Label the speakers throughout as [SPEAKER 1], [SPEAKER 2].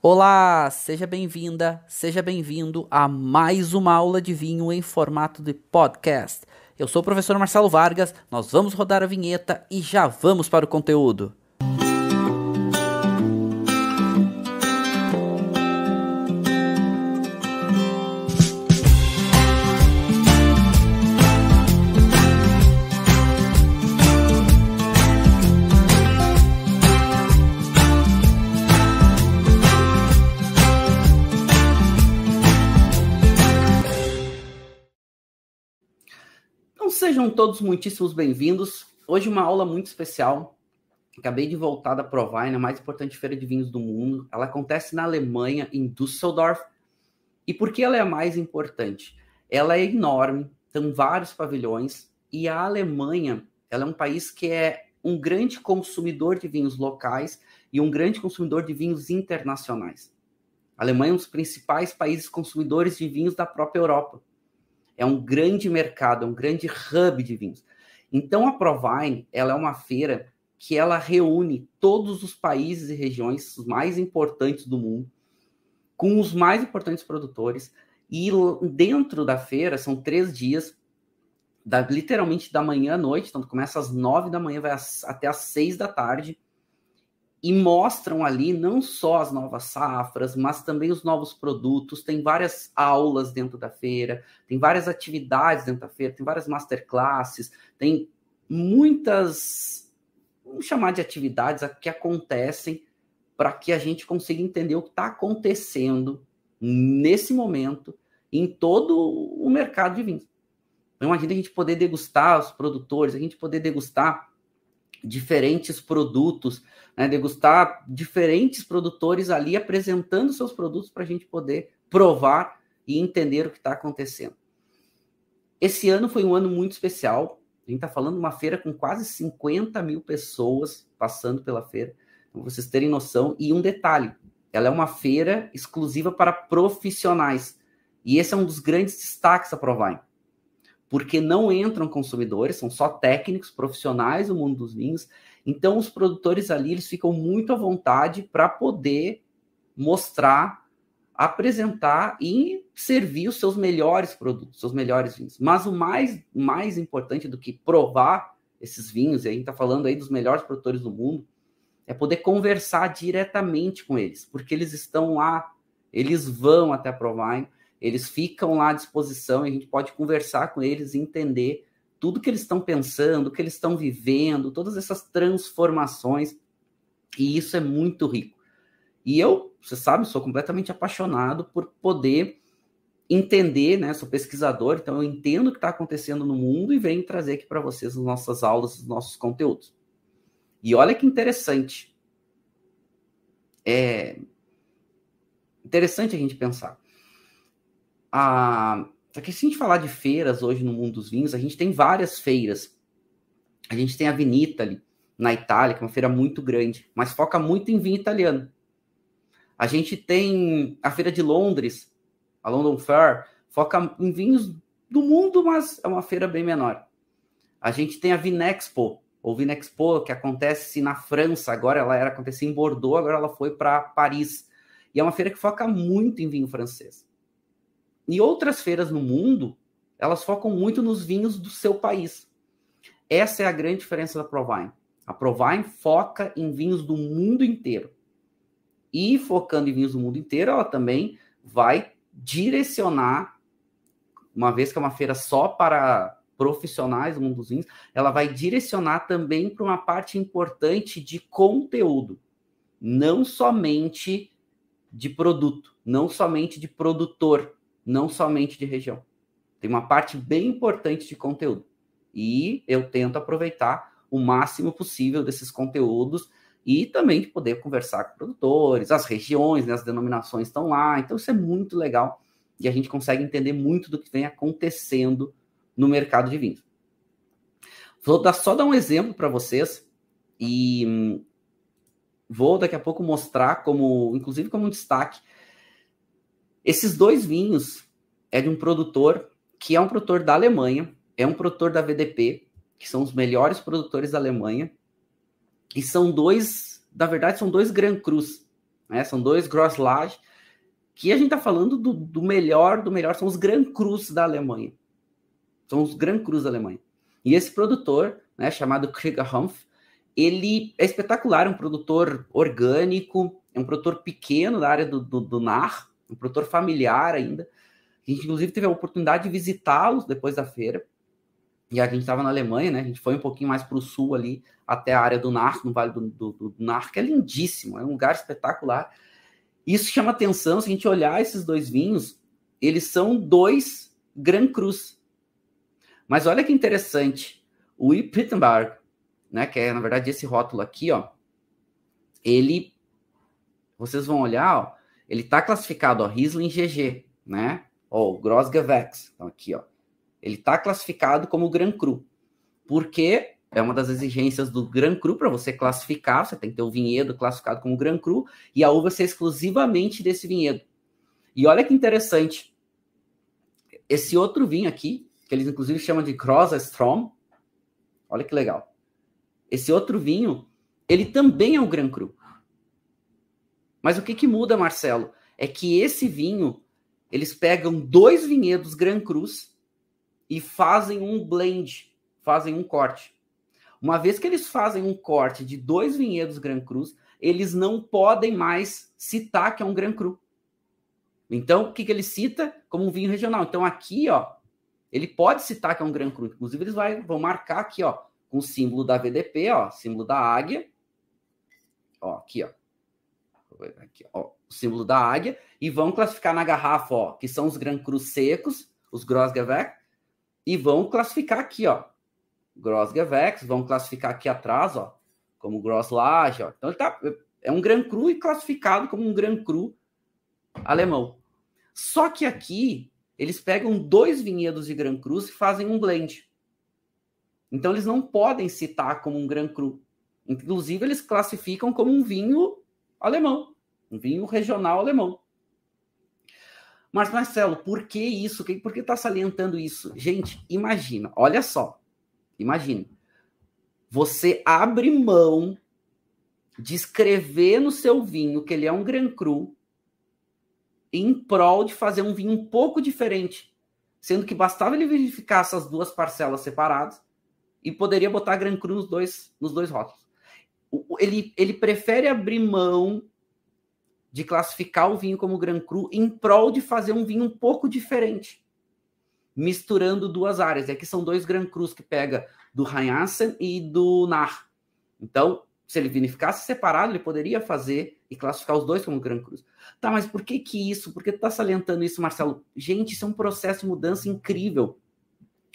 [SPEAKER 1] Olá, seja bem-vinda, seja bem-vindo a mais uma aula de vinho em formato de podcast. Eu sou o professor Marcelo Vargas, nós vamos rodar a vinheta e já vamos para o conteúdo. Então sejam todos muitíssimos bem-vindos. Hoje uma aula muito especial. Acabei de voltar da Provine, a mais importante feira de vinhos do mundo. Ela acontece na Alemanha, em Düsseldorf. E por que ela é a mais importante? Ela é enorme, tem vários pavilhões, e a Alemanha, ela é um país que é um grande consumidor de vinhos locais e um grande consumidor de vinhos internacionais. A Alemanha é um dos principais países consumidores de vinhos da própria Europa. É um grande mercado, é um grande hub de vinhos. Então a Provine, ela é uma feira que ela reúne todos os países e regiões os mais importantes do mundo, com os mais importantes produtores, e dentro da feira são 3 dias, literalmente da manhã à noite, então começa às 9 da manhã, vai até às 6 da tarde, e mostram ali não só as novas safras, mas também os novos produtos. Tem várias aulas dentro da feira, tem várias atividades dentro da feira, tem várias masterclasses, tem muitas, vamos chamar de atividades que acontecem para que a gente consiga entender o que está acontecendo nesse momento em todo o mercado de vinhos. Então, imagina a gente poder degustar os produtores, a gente poder degustar diferentes produtos, né, degustar diferentes produtores ali apresentando seus produtos para a gente poder provar e entender o que está acontecendo. Esse ano foi um ano muito especial. A gente está falando de uma feira com quase 50 mil pessoas passando pela feira, para vocês terem noção. E um detalhe, ela é uma feira exclusiva para profissionais. E esse é um dos grandes destaques da Provine, porque não entram consumidores, são só técnicos, profissionais do mundo dos vinhos. Então, os produtores ali, eles ficam muito à vontade para poder mostrar, apresentar e servir os seus melhores produtos, seus melhores vinhos. Mas o mais importante do que provar esses vinhos, e a gente está falando aí dos melhores produtores do mundo, é poder conversar diretamente com eles, porque eles estão lá, eles vão até a Provine, eles ficam lá à disposição e a gente pode conversar com eles e entender tudo que eles estão pensando, o que eles estão vivendo, todas essas transformações, e isso é muito rico. E eu, você sabe, sou completamente apaixonado por poder entender, né? Sou pesquisador, então eu entendo o que está acontecendo no mundo e venho trazer aqui para vocês as nossas aulas, os nossos conteúdos. E olha que interessante. É interessante a gente pensar. Só que se a gente falar de feiras hoje no mundo dos vinhos, a gente tem várias feiras. A gente tem a Vinita ali, na Itália, que é uma feira muito grande, mas foca muito em vinho italiano. A gente tem a Feira de Londres, a London Fair, foca em vinhos do mundo, mas é uma feira bem menor. A gente tem a Vinexpo, ou Vinexpo, que acontece na França, agora ela era acontecer em Bordeaux, agora ela foi para Paris. E é uma feira que foca muito em vinho francês. E outras feiras no mundo, elas focam muito nos vinhos do seu país. Essa é a grande diferença da Provine. A Provine foca em vinhos do mundo inteiro. E focando em vinhos do mundo inteiro, ela também vai direcionar, uma vez que é uma feira só para profissionais do mundo dos vinhos, ela vai direcionar também para uma parte importante de conteúdo. Não somente de produto, não somente de produtor, não somente de região. Tem uma parte bem importante de conteúdo. E eu tento aproveitar o máximo possível desses conteúdos e também de poder conversar com produtores, as regiões, né, as denominações estão lá. Então isso é muito legal e a gente consegue entender muito do que vem acontecendo no mercado de vinhos. Vou só dar um exemplo para vocês e vou daqui a pouco mostrar inclusive como um destaque. Esses 2 vinhos é de um produtor que é um produtor da Alemanha, é um produtor da VDP, que são os melhores produtores da Alemanha, e são 2, na verdade, são 2 Grand Crus. né? São 2 Grosslage, que a gente está falando do melhor, são os Gran Crus da Alemanha. São os Gran Crus da Alemanha. E esse produtor, né, chamado Krieger-Humpf, ele é espetacular, é um produtor orgânico, é um produtor pequeno da área do NAR, um produtor familiar ainda. A gente, inclusive, teve a oportunidade de visitá-los depois da feira. E a gente estava na Alemanha, né? A gente foi um pouquinho mais para o sul ali, até a área do NAR, no Vale do NAR, que é lindíssimo, é um lugar espetacular. Isso chama atenção, se a gente olhar esses 2 vinhos, eles são 2 Gran Crus. Mas olha que interessante, o Wittenberg, né, que é, na verdade, esse rótulo aqui, ó, ele, vocês vão olhar, ó, ele está classificado, ó, Riesling GG, né, ó, Grossgewächs, então aqui, ó, ele está classificado como Gran Cru, porque é uma das exigências do Gran Cru para você classificar, você tem que ter o vinhedo classificado como Gran Cru, e a uva ser exclusivamente desse vinhedo. E olha que interessante, esse outro vinho aqui, que eles inclusive chamam de Grossstrom, olha que legal. Esse outro vinho, ele também é um Gran Cru. Mas o que muda, Marcelo? É que esse vinho, eles pegam 2 vinhedos Gran Crus e fazem um blend, fazem um corte. Uma vez que eles fazem um corte de 2 vinhedos Gran Crus, eles não podem mais citar que é um Gran Cru. Então, o que ele cita? Como um vinho regional. Então, aqui, ó, ele pode citar que é um Gran Cru. Inclusive, eles vão marcar aqui, ó, com o símbolo da VDP, ó, símbolo da águia, ó, aqui, ó, o símbolo da águia, e vão classificar na garrafa, ó, que são os Gran Crus secos, os Grossgewächs, e vão classificar aqui, ó, Grossgewächs, vão classificar aqui atrás, ó, como Grosslage, ó. Então, é um Gran Cru e classificado como um Gran Cru alemão. Só que aqui, eles pegam 2 vinhedos de Gran Crus e fazem um blend. Então, eles não podem citar como um Gran Cru. Inclusive, eles classificam como um vinho alemão, um vinho regional alemão. Mas, Marcelo, por que isso? Por que está salientando isso? Gente, imagina, olha só. Imagina. Você abre mão de escrever no seu vinho que ele é um Gran Cru em prol de fazer um vinho um pouco diferente, sendo que bastava ele verificar essas 2 parcelas separadas e poderia botar Gran Cru nos dois rótulos. Ele prefere abrir mão de classificar o vinho como Gran Cru em prol de fazer um vinho um pouco diferente, misturando 2 áreas. E aqui são 2 Gran Crus que pega do Rheinhessen e do Nar. Então, se ele vinificasse separado, ele poderia fazer e classificar os 2 como Gran Crus. Tá, mas por que isso? Por que tu tá salientando isso, Marcelo? Gente, isso é um processo de mudança incrível,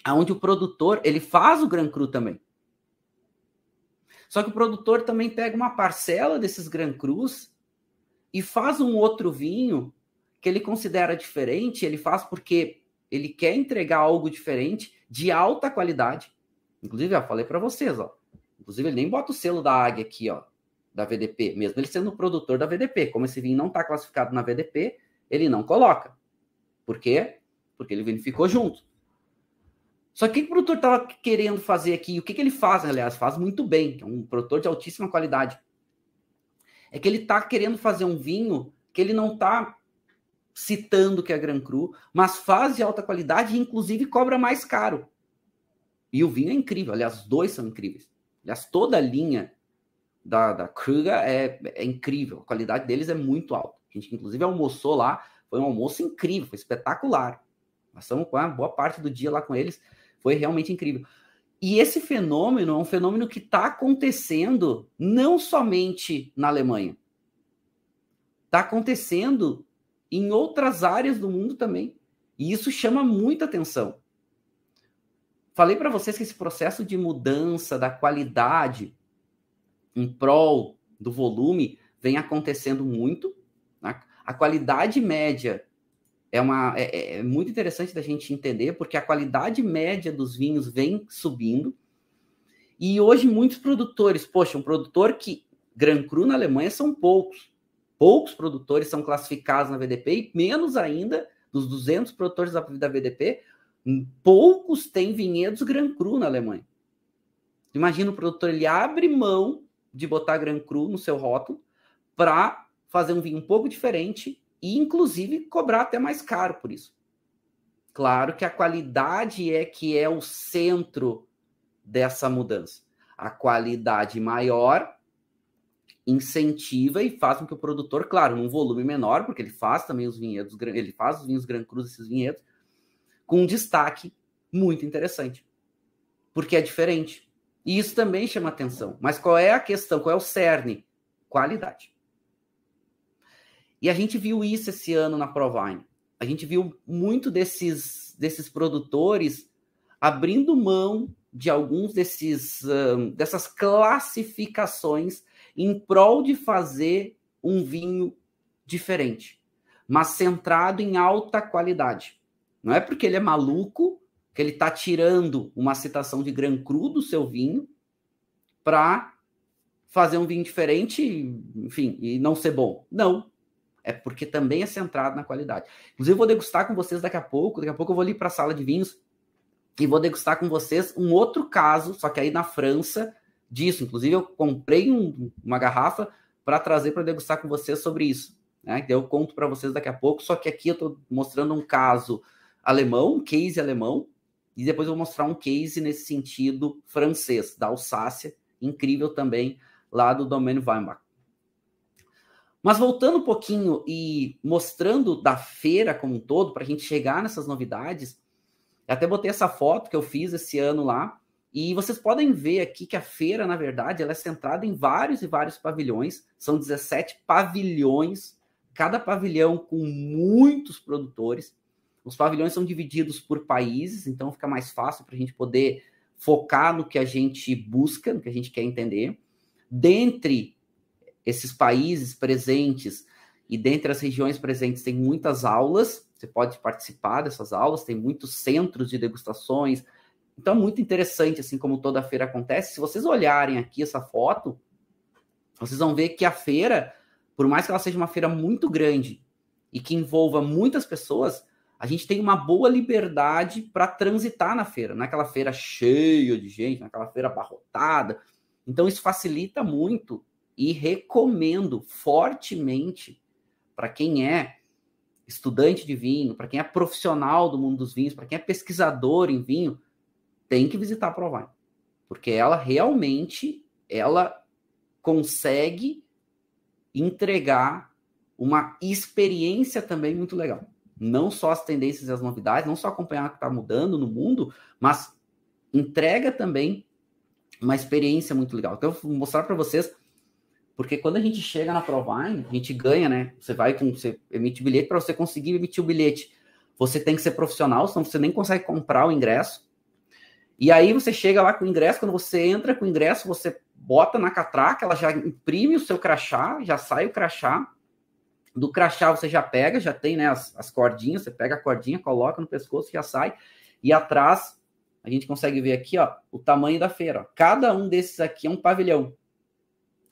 [SPEAKER 1] onde o produtor, ele faz o Gran Cru também. Só que o produtor também pega uma parcela desses Gran Crus e faz um outro vinho que ele considera diferente, ele faz porque ele quer entregar algo diferente, de alta qualidade. Inclusive, eu falei para vocês, ó. Inclusive, ele nem bota o selo da águia aqui, ó, da VDP, mesmo ele sendo o produtor da VDP. Como esse vinho não está classificado na VDP, ele não coloca. Por quê? Porque ele vinificou junto. Só que o produtor estava querendo fazer aqui, o que ele faz, aliás, faz muito bem, é um produtor de altíssima qualidade. É que ele está querendo fazer um vinho que ele não está citando que é Gran Cru, mas faz de alta qualidade e, inclusive, cobra mais caro. E o vinho é incrível, aliás, os 2 são incríveis. Aliás, toda a linha da Krüger é incrível, a qualidade deles é muito alta. A gente, inclusive, almoçou lá, foi um almoço incrível, foi espetacular. Nós estamos com uma boa parte do dia lá com eles, foi realmente incrível. E esse fenômeno é um fenômeno que está acontecendo não somente na Alemanha. Está acontecendo em outras áreas do mundo também. E isso chama muita atenção. Falei para vocês que esse processo de mudança da qualidade em prol do volume vem acontecendo muito. Né? A qualidade média é muito interessante da gente entender, porque a qualidade média dos vinhos vem subindo. E hoje muitos produtores, um produtor que Gran Cru na Alemanha são poucos. Poucos produtores são classificados na VDP, e menos ainda, dos 200 produtores da VDP, poucos têm vinhedos Gran Cru na Alemanha. Imagina o produtor, ele abre mão de botar Gran Cru no seu rótulo para fazer um vinho um pouco diferente e, inclusive, cobrar até mais caro por isso. Claro que a qualidade é que é o centro dessa mudança. A qualidade maior incentiva e faz com que o produtor, claro, num volume menor, porque ele faz também os vinhedos, ele faz os vinhos Grand Cru, esses vinhedos, com um destaque muito interessante. Porque é diferente. E isso também chama atenção. Mas qual é a questão? Qual é o cerne? Qualidade. E a gente viu isso esse ano na Provine. A gente viu muito desses produtores abrindo mão de alguns dessas classificações em prol de fazer um vinho diferente, mas centrado em alta qualidade. Não é porque ele é maluco que ele está tirando uma citação de Grand Cru do seu vinho para fazer um vinho diferente, enfim, e não ser bom. Não. É porque também é centrado na qualidade. Inclusive, eu vou degustar com vocês daqui a pouco. Daqui a pouco eu vou ali para a sala de vinhos e vou degustar com vocês um outro caso, só que aí na França, disso. Inclusive, eu comprei uma garrafa para trazer para degustar com vocês sobre isso. Né? Então, eu conto para vocês daqui a pouco, só que aqui eu estou mostrando um caso alemão, um case alemão, e depois eu vou mostrar um case nesse sentido francês, da Alsácia, incrível também, lá do Domaine Weinbach. Mas voltando um pouquinho e mostrando da feira como um todo, para a gente chegar nessas novidades, eu até botei essa foto que eu fiz esse ano lá, e vocês podem ver aqui que a feira, na verdade, ela é centrada em vários e vários pavilhões, são 17 pavilhões, cada pavilhão com muitos produtores. Os pavilhões são divididos por países, então fica mais fácil para a gente poder focar no que a gente busca, no que a gente quer entender. Dentre esses países presentes e dentre as regiões presentes tem muitas aulas, você pode participar dessas aulas, tem muitos centros de degustações, então é muito interessante, assim como toda a feira acontece. Se vocês olharem aqui essa foto, vocês vão ver que a feira, por mais que ela seja uma feira muito grande e que envolva muitas pessoas, a gente tem uma boa liberdade para transitar na feira, não é aquela feira cheia de gente, não é aquela feira abarrotada, então isso facilita muito. E recomendo fortemente para quem é estudante de vinho, para quem é profissional do mundo dos vinhos, para quem é pesquisador em vinho, tem que visitar a Provine. Porque ela realmente consegue entregar uma experiência também muito legal. Não só as tendências e as novidades, não só acompanhar o que está mudando no mundo, mas entrega também uma experiência muito legal. Então, eu vou mostrar para vocês. Porque quando a gente chega na Provine, a gente ganha, né? Você emite bilhete, para você conseguir emitir o bilhete. Você tem que ser profissional, senão você nem consegue comprar o ingresso. E aí você chega lá com o ingresso, quando você entra com o ingresso, você bota na catraca, ela já imprime o seu crachá, já sai o crachá. Do crachá você já pega, já tem, né, as cordinhas, você pega a cordinha, coloca no pescoço, já sai. E atrás, a gente consegue ver aqui, ó, o tamanho da feira. Ó. Cada um desses aqui é um pavilhão.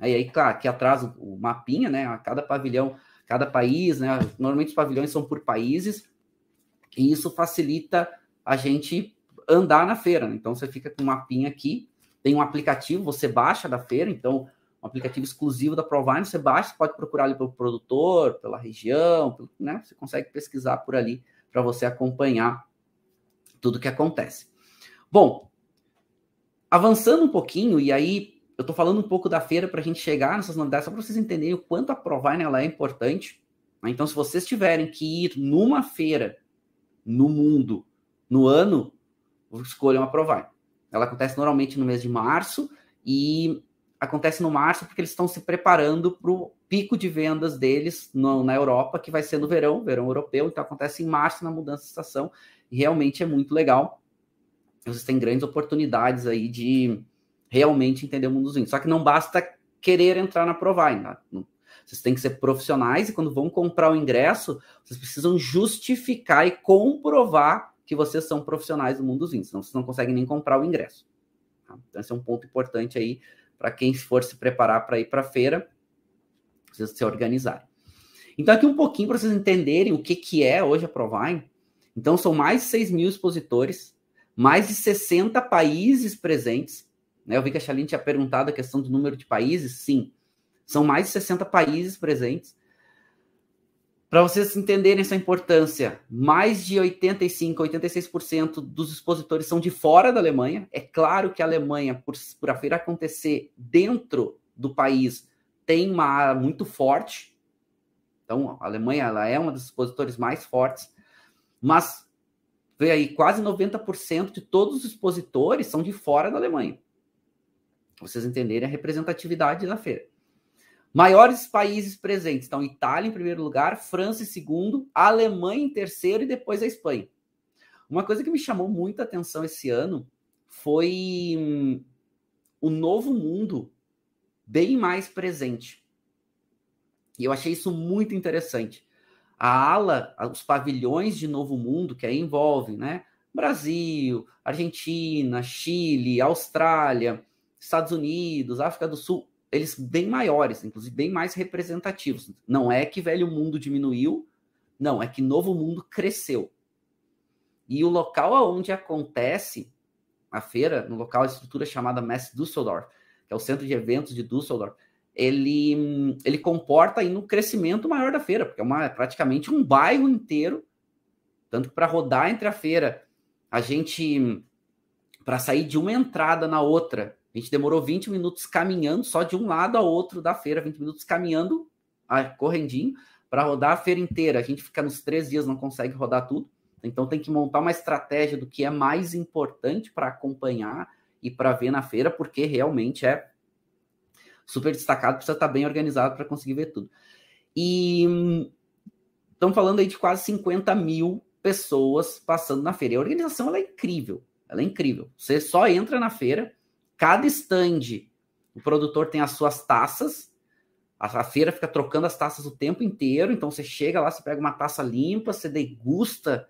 [SPEAKER 1] Aí, claro, aqui atrás o mapinha, né? Cada pavilhão, cada país, né? Normalmente os pavilhões são por países, e isso facilita a gente andar na feira. Né? Então, você fica com um mapinha aqui, tem um aplicativo, você baixa da feira, então, um aplicativo exclusivo da Provine, você baixa, você pode procurar ali pelo produtor, pela região, né? Você consegue pesquisar por ali para você acompanhar tudo que acontece. Bom, avançando um pouquinho, e aí eu estou falando um pouco da feira para a gente chegar nessas novidades, só para vocês entenderem o quanto a Provine ela é importante. Né? Então, se vocês tiverem que ir numa feira no mundo, no ano, escolham a Provine. Ela acontece normalmente no mês de março e acontece no março porque eles estão se preparando para o pico de vendas deles na Europa, que vai ser no verão europeu, então acontece em março na mudança de estação e realmente é muito legal. Vocês têm grandes oportunidades aí de realmente entender o mundo dos vinhos. Só que não basta querer entrar na Provine. Né? Vocês têm que ser profissionais e quando vão comprar o ingresso, vocês precisam justificar e comprovar que vocês são profissionais do mundo dos vinhos. Senão vocês não conseguem nem comprar o ingresso. Tá? Então esse é um ponto importante aí para quem for se preparar para ir para a feira, vocês se organizarem. Então aqui um pouquinho para vocês entenderem o que é hoje a Provine. Então são mais de 6 mil expositores, mais de 60 países presentes. Eu vi que a Chaline tinha perguntado a questão do número de países. Sim, são mais de 60 países presentes. Para vocês entenderem essa importância, mais de 85%, 86% dos expositores são de fora da Alemanha. É claro que a Alemanha, por a feira acontecer dentro do país, tem uma área muito forte. Então, a Alemanha ela é uma dos expositores mais fortes. Mas, vê aí, quase 90% de todos os expositores são de fora da Alemanha. Para vocês entenderem a representatividade da feira. Maiores países presentes. Então, Itália em primeiro lugar, França em segundo, Alemanha em terceiro e depois a Espanha. Uma coisa que me chamou muita atenção esse ano foi o Novo Mundo bem mais presente. E eu achei isso muito interessante. A ala, os pavilhões de Novo Mundo, que aí envolvem, né, Brasil, Argentina, Chile, Austrália, Estados Unidos, África do Sul, eles bem maiores, inclusive bem mais representativos. Não é que Velho Mundo diminuiu, não, é que Novo Mundo cresceu. E o local onde acontece a feira, no local, a estrutura chamada Messe Düsseldorf, que é o centro de eventos de Düsseldorf, ele comporta aí um crescimento maior da feira, porque é praticamente um bairro inteiro, tanto que para rodar entre a feira, a gente, para sair de uma entrada na outra, a gente demorou 20 minutos caminhando, só de um lado ao outro da feira, 20 minutos caminhando, correndinho, para rodar a feira inteira. A gente fica nos 3 dias, não consegue rodar tudo, então tem que montar uma estratégia do que é mais importante para acompanhar e para ver na feira, porque realmente é super destacado, precisa estar bem organizado para conseguir ver tudo. E estamos falando aí de quase 50 mil pessoas passando na feira. E a organização ela é incrível, Você só entra na feira, cada stand, o produtor tem as suas taças, a feira fica trocando as taças o tempo inteiro, então você chega lá, você pega uma taça limpa, você degusta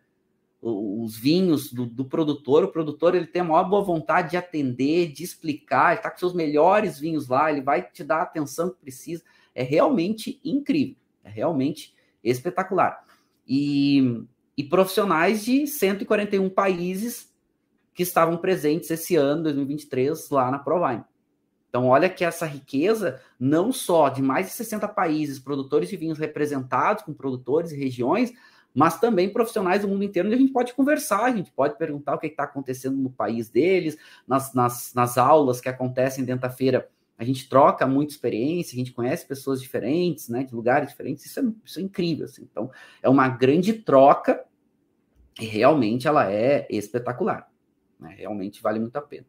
[SPEAKER 1] os vinhos do produtor. O produtor ele tem a maior boa vontade de atender, de explicar, ele está com seus melhores vinhos lá, ele vai te dar a atenção que precisa. É realmente incrível, é realmente espetacular. E profissionais de 141 países que estavam presentes esse ano, 2023, lá na Provine. Então, olha que essa riqueza, não só de mais de 60 países, produtores de vinhos representados com produtores e regiões, mas também profissionais do mundo inteiro, onde a gente pode conversar, a gente pode perguntar o que está acontecendo no país deles, nas aulas que acontecem dentro da feira, a gente troca muita experiência, a gente conhece pessoas diferentes, né, de lugares diferentes, isso é incrível, assim. Então, é uma grande troca e realmente ela é espetacular, né, realmente vale muito a pena.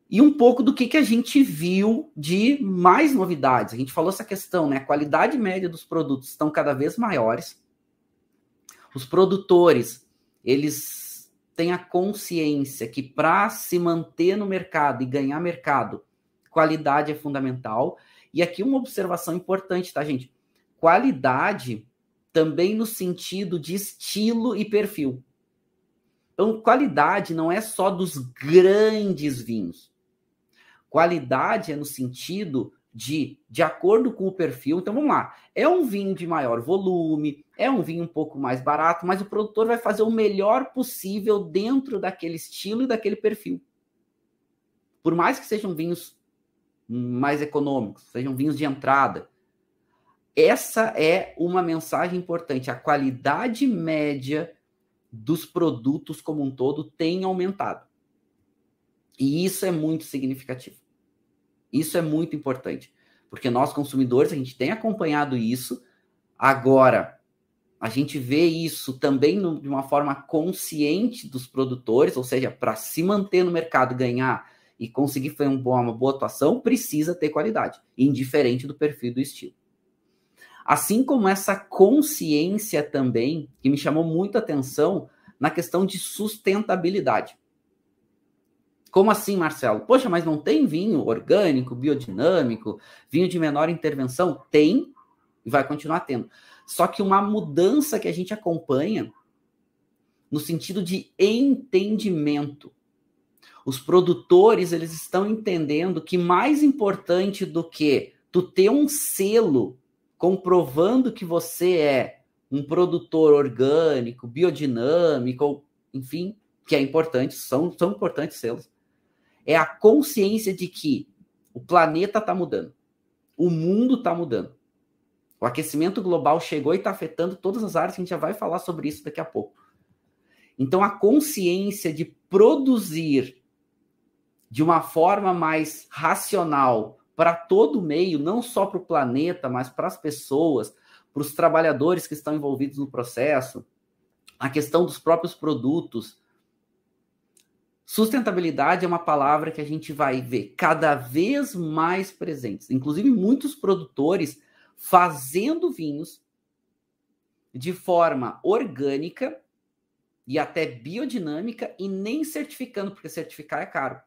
[SPEAKER 1] E um pouco do que a gente viu de mais novidades, a gente falou essa questão, né, a qualidade média dos produtos estão cada vez maiores. Os produtores, eles têm a consciência que para se manter no mercado e ganhar mercado, qualidade é fundamental. E aqui uma observação importante, tá, gente? Qualidade também no sentido de estilo e perfil. Então, qualidade não é só dos grandes vinhos. Qualidade é no sentido de acordo com o perfil. Então, vamos lá. É um vinho de maior volume, é um vinho um pouco mais barato, mas o produtor vai fazer o melhor possível dentro daquele estilo e daquele perfil. Por mais que sejam vinhos mais econômicos, sejam vinhos de entrada. Essa é uma mensagem importante. A qualidade média dos produtos como um todo tem aumentado. E isso é muito significativo. Isso é muito importante, porque nós, consumidores, a gente tem acompanhado isso. Agora, a gente vê isso também de uma forma consciente dos produtores, ou seja, para se manter no mercado, ganhar e conseguir fazer uma boa atuação, precisa ter qualidade, indiferente do perfil do estilo. Assim como essa consciência também, que me chamou muita atenção na questão de sustentabilidade. Como assim, Marcelo? Poxa, mas não tem vinho orgânico, biodinâmico, vinho de menor intervenção? Tem e vai continuar tendo. Só que uma mudança que a gente acompanha no sentido de entendimento. Os produtores, eles estão entendendo que mais importante do que tu ter um selo comprovando que você é um produtor orgânico, biodinâmico, enfim, que é importante, são importantes selos, é a consciência de que o planeta está mudando, o mundo está mudando. O aquecimento global chegou e está afetando todas as áreas, a gente já vai falar sobre isso daqui a pouco. Então, a consciência de produzir de uma forma mais racional para todo o meio, não só para o planeta, mas para as pessoas, para os trabalhadores que estão envolvidos no processo, a questão dos próprios produtos. Sustentabilidade é uma palavra que a gente vai ver cada vez mais presentes. Inclusive, muitos produtores fazendo vinhos de forma orgânica e até biodinâmica e nem certificando, porque certificar é caro.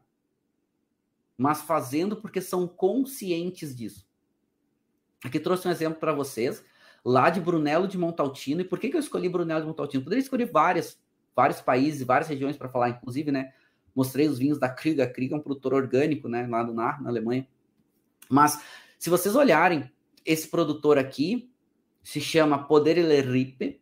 [SPEAKER 1] Mas fazendo porque são conscientes disso. Aqui trouxe um exemplo para vocês, lá de Brunello de Montalcino. E por que eu escolhi Brunello de Montalcino? Poderia escolher vários países, várias regiões para falar, inclusive, né? Mostrei os vinhos da Krieg. A Krieg é um produtor orgânico, né? Lá do Nar, na Alemanha. Mas, se vocês olharem, esse produtor aqui se chama Podere Le Ripe.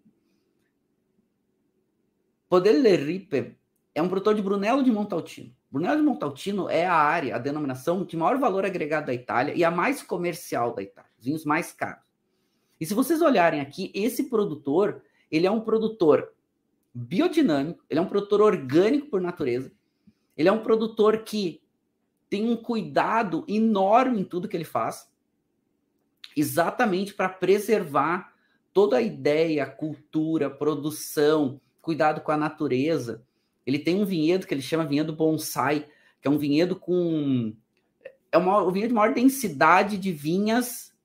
[SPEAKER 1] Podere Le Ripe é um produtor de Brunello de Montalcino. Brunello de Montalcino é a denominação de maior valor agregado da Itália e a mais comercial da Itália. Os vinhos mais caros. E se vocês olharem aqui, esse produtor, ele é um produtor biodinâmico, ele é um produtor orgânico por natureza, ele é um produtor que tem um cuidado enorme em tudo que ele faz, exatamente para preservar toda a ideia, cultura, produção, cuidado com a natureza. Ele tem um vinhedo que ele chama vinhedo bonsai, que é um vinhedo com... o vinhedo de maior densidade de vinhas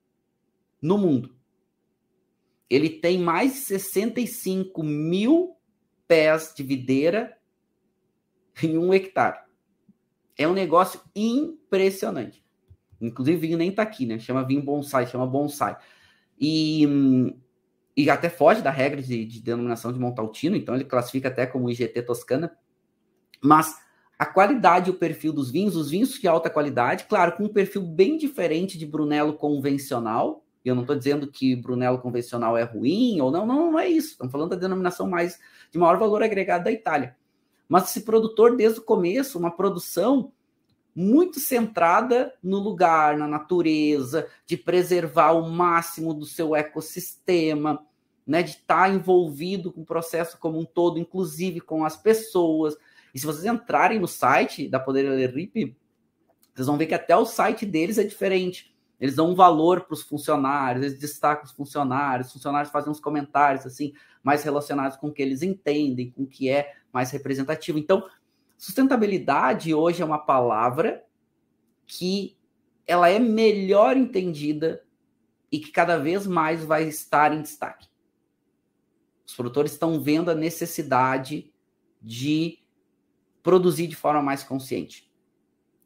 [SPEAKER 1] no mundo. Ele tem mais de 65 mil pés de videira em 1 hectare. É um negócio impressionante. Inclusive, o vinho nem tá aqui, né? Chama vinho bonsai, chama bonsai. E até foge da regra de denominação de Montalcino, então ele classifica até como IGT Toscana. Mas a qualidade e o perfil dos vinhos, os vinhos de alta qualidade, claro, com um perfil bem diferente de Brunello convencional. E eu não estou dizendo que Brunello convencional é ruim, ou não é isso. Estamos falando da denominação mais de maior valor agregado da Itália. Mas esse produtor, desde o começo, uma produção muito centrada no lugar, na natureza, de preservar o máximo do seu ecossistema, né, de estar envolvido com o processo como um todo, inclusive com as pessoas. E se vocês entrarem no site da Podere Le Ripe, vocês vão ver que até o site deles é diferente. Eles dão um valor para os funcionários, eles destacam os funcionários fazem uns comentários assim, mais relacionados com o que eles entendem, com o que é mais representativo. Então, sustentabilidade hoje é uma palavra que ela é melhor entendida e que cada vez mais vai estar em destaque. Os produtores estão vendo a necessidade de produzir de forma mais consciente.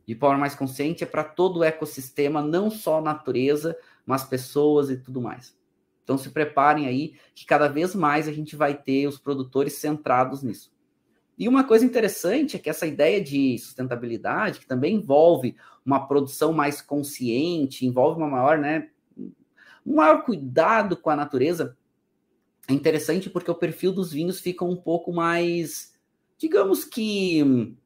[SPEAKER 1] De forma mais consciente é para todo o ecossistema, não só a natureza, mas pessoas e tudo mais. Então se preparem aí que cada vez mais a gente vai ter os produtores centrados nisso. E uma coisa interessante é que essa ideia de sustentabilidade, que também envolve uma produção mais consciente, envolve uma maior, um maior cuidado com a natureza, é interessante porque o perfil dos vinhos fica um pouco mais, digamos que,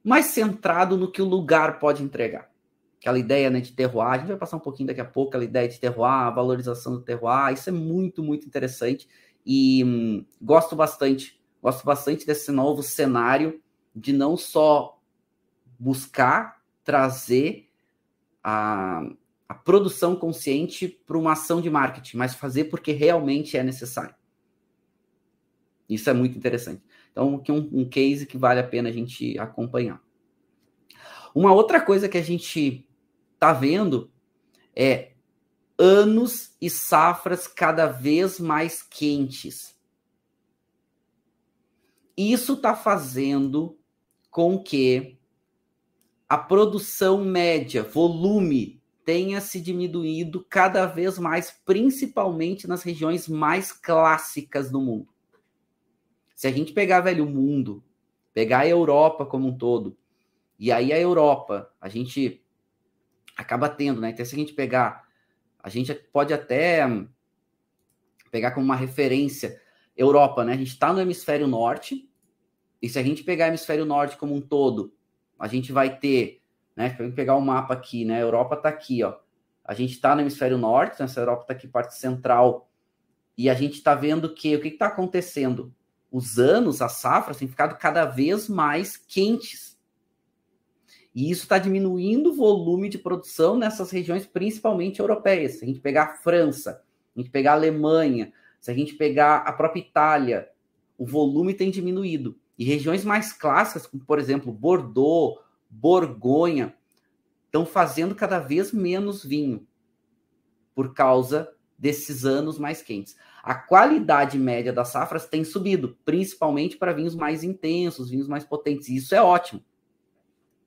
[SPEAKER 1] mais centrado no que o lugar pode entregar. Aquela ideia, de terroir, a gente vai passar um pouquinho daqui a pouco, aquela ideia de terroir, a valorização do terroir, isso é muito, muito interessante. E gosto bastante desse novo cenário de não só buscar trazer a produção consciente para uma ação de marketing, mas fazer porque realmente é necessário. Isso é muito interessante. Então, aqui um case que vale a pena a gente acompanhar. Uma outra coisa que a gente está vendo é anos e safras cada vez mais quentes. Isso está fazendo com que a produção média, volume, tenha se diminuído cada vez mais, principalmente nas regiões mais clássicas do mundo. Se a gente pegar, o mundo, pegar a Europa como um todo, e aí a Europa, a gente acaba tendo, Então, se a gente pegar, a gente pode até pegar como uma referência Europa, A gente está no hemisfério norte, e se a gente pegar o hemisfério norte como um todo, a gente vai ter, Vamos pegar o mapa aqui, A Europa está aqui, ó. A gente está no hemisfério norte, essa Europa está aqui parte central, e a gente está vendo que o que está acontecendo? Os anos, as safras, têm ficado cada vez mais quentes. E isso está diminuindo o volume de produção nessas regiões, principalmente europeias. Se a gente pegar a França, a gente pegar a Alemanha, se a gente pegar a própria Itália, o volume tem diminuído. E regiões mais clássicas, como, por exemplo, Bordeaux, Borgonha, estão fazendo cada vez menos vinho por causa desses anos mais quentes. A qualidade média das safras tem subido, principalmente para vinhos mais intensos, vinhos mais potentes. E isso é ótimo.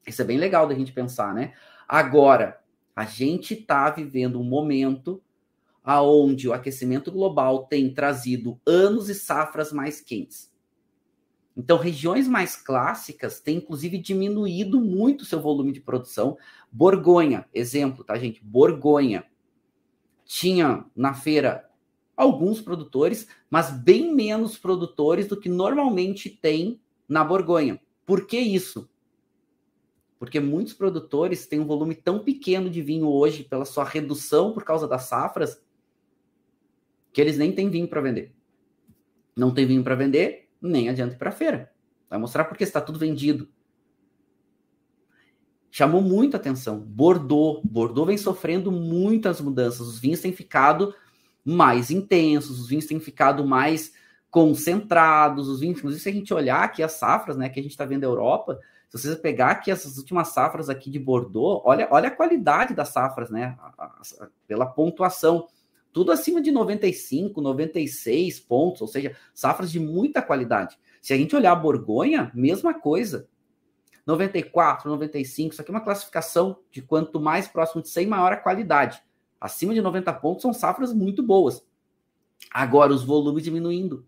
[SPEAKER 1] Isso é bem legal da gente pensar, né? Agora, a gente está vivendo um momento onde o aquecimento global tem trazido anos e safras mais quentes. Então, regiões mais clássicas têm, inclusive, diminuído muito o seu volume de produção. Borgonha, exemplo, tá, gente? Borgonha tinha na feira alguns produtores, mas bem menos produtores do que normalmente tem na Borgonha. Por que isso? Porque muitos produtores têm um volume tão pequeno de vinho hoje, pela sua redução por causa das safras, que eles nem têm vinho para vender. Não tem vinho para vender, nem adianta ir para a feira. Vai mostrar porque está tudo vendido. Chamou muita atenção. Bordeaux vem sofrendo muitas mudanças. Os vinhos têm ficado mais intensos, os vinhos têm ficado mais concentrados. Os vinhos, inclusive, se a gente olhar aqui as safras, né, que a gente está vendo na Europa, se você pegar aqui essas últimas safras aqui de Bordeaux, olha a qualidade das safras, né, pela pontuação. Tudo acima de 95, 96 pontos, ou seja, safras de muita qualidade. Se a gente olhar a Borgonha, mesma coisa. 94, 95, isso aqui é uma classificação de quanto mais próximo de 100, maior a qualidade. Acima de 90 pontos são safras muito boas. Agora, os volumes diminuindo.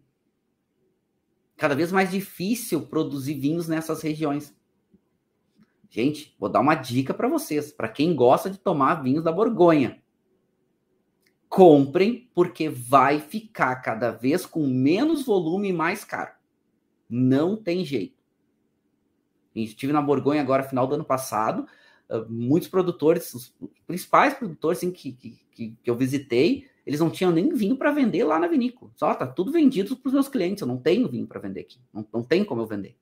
[SPEAKER 1] Cada vez mais difícil produzir vinhos nessas regiões. Gente, vou dar uma dica para vocês, para quem gosta de tomar vinhos da Borgonha. Comprem, porque vai ficar cada vez com menos volume e mais caro. Não tem jeito. Estive na Borgonha agora, final do ano passado. Muitos produtores, os principais produtores assim, que eu visitei, eles não tinham nem vinho para vender lá na vinícola. Só tá tudo vendido para os meus clientes. Eu não tenho vinho para vender aqui. Não tem como eu vender.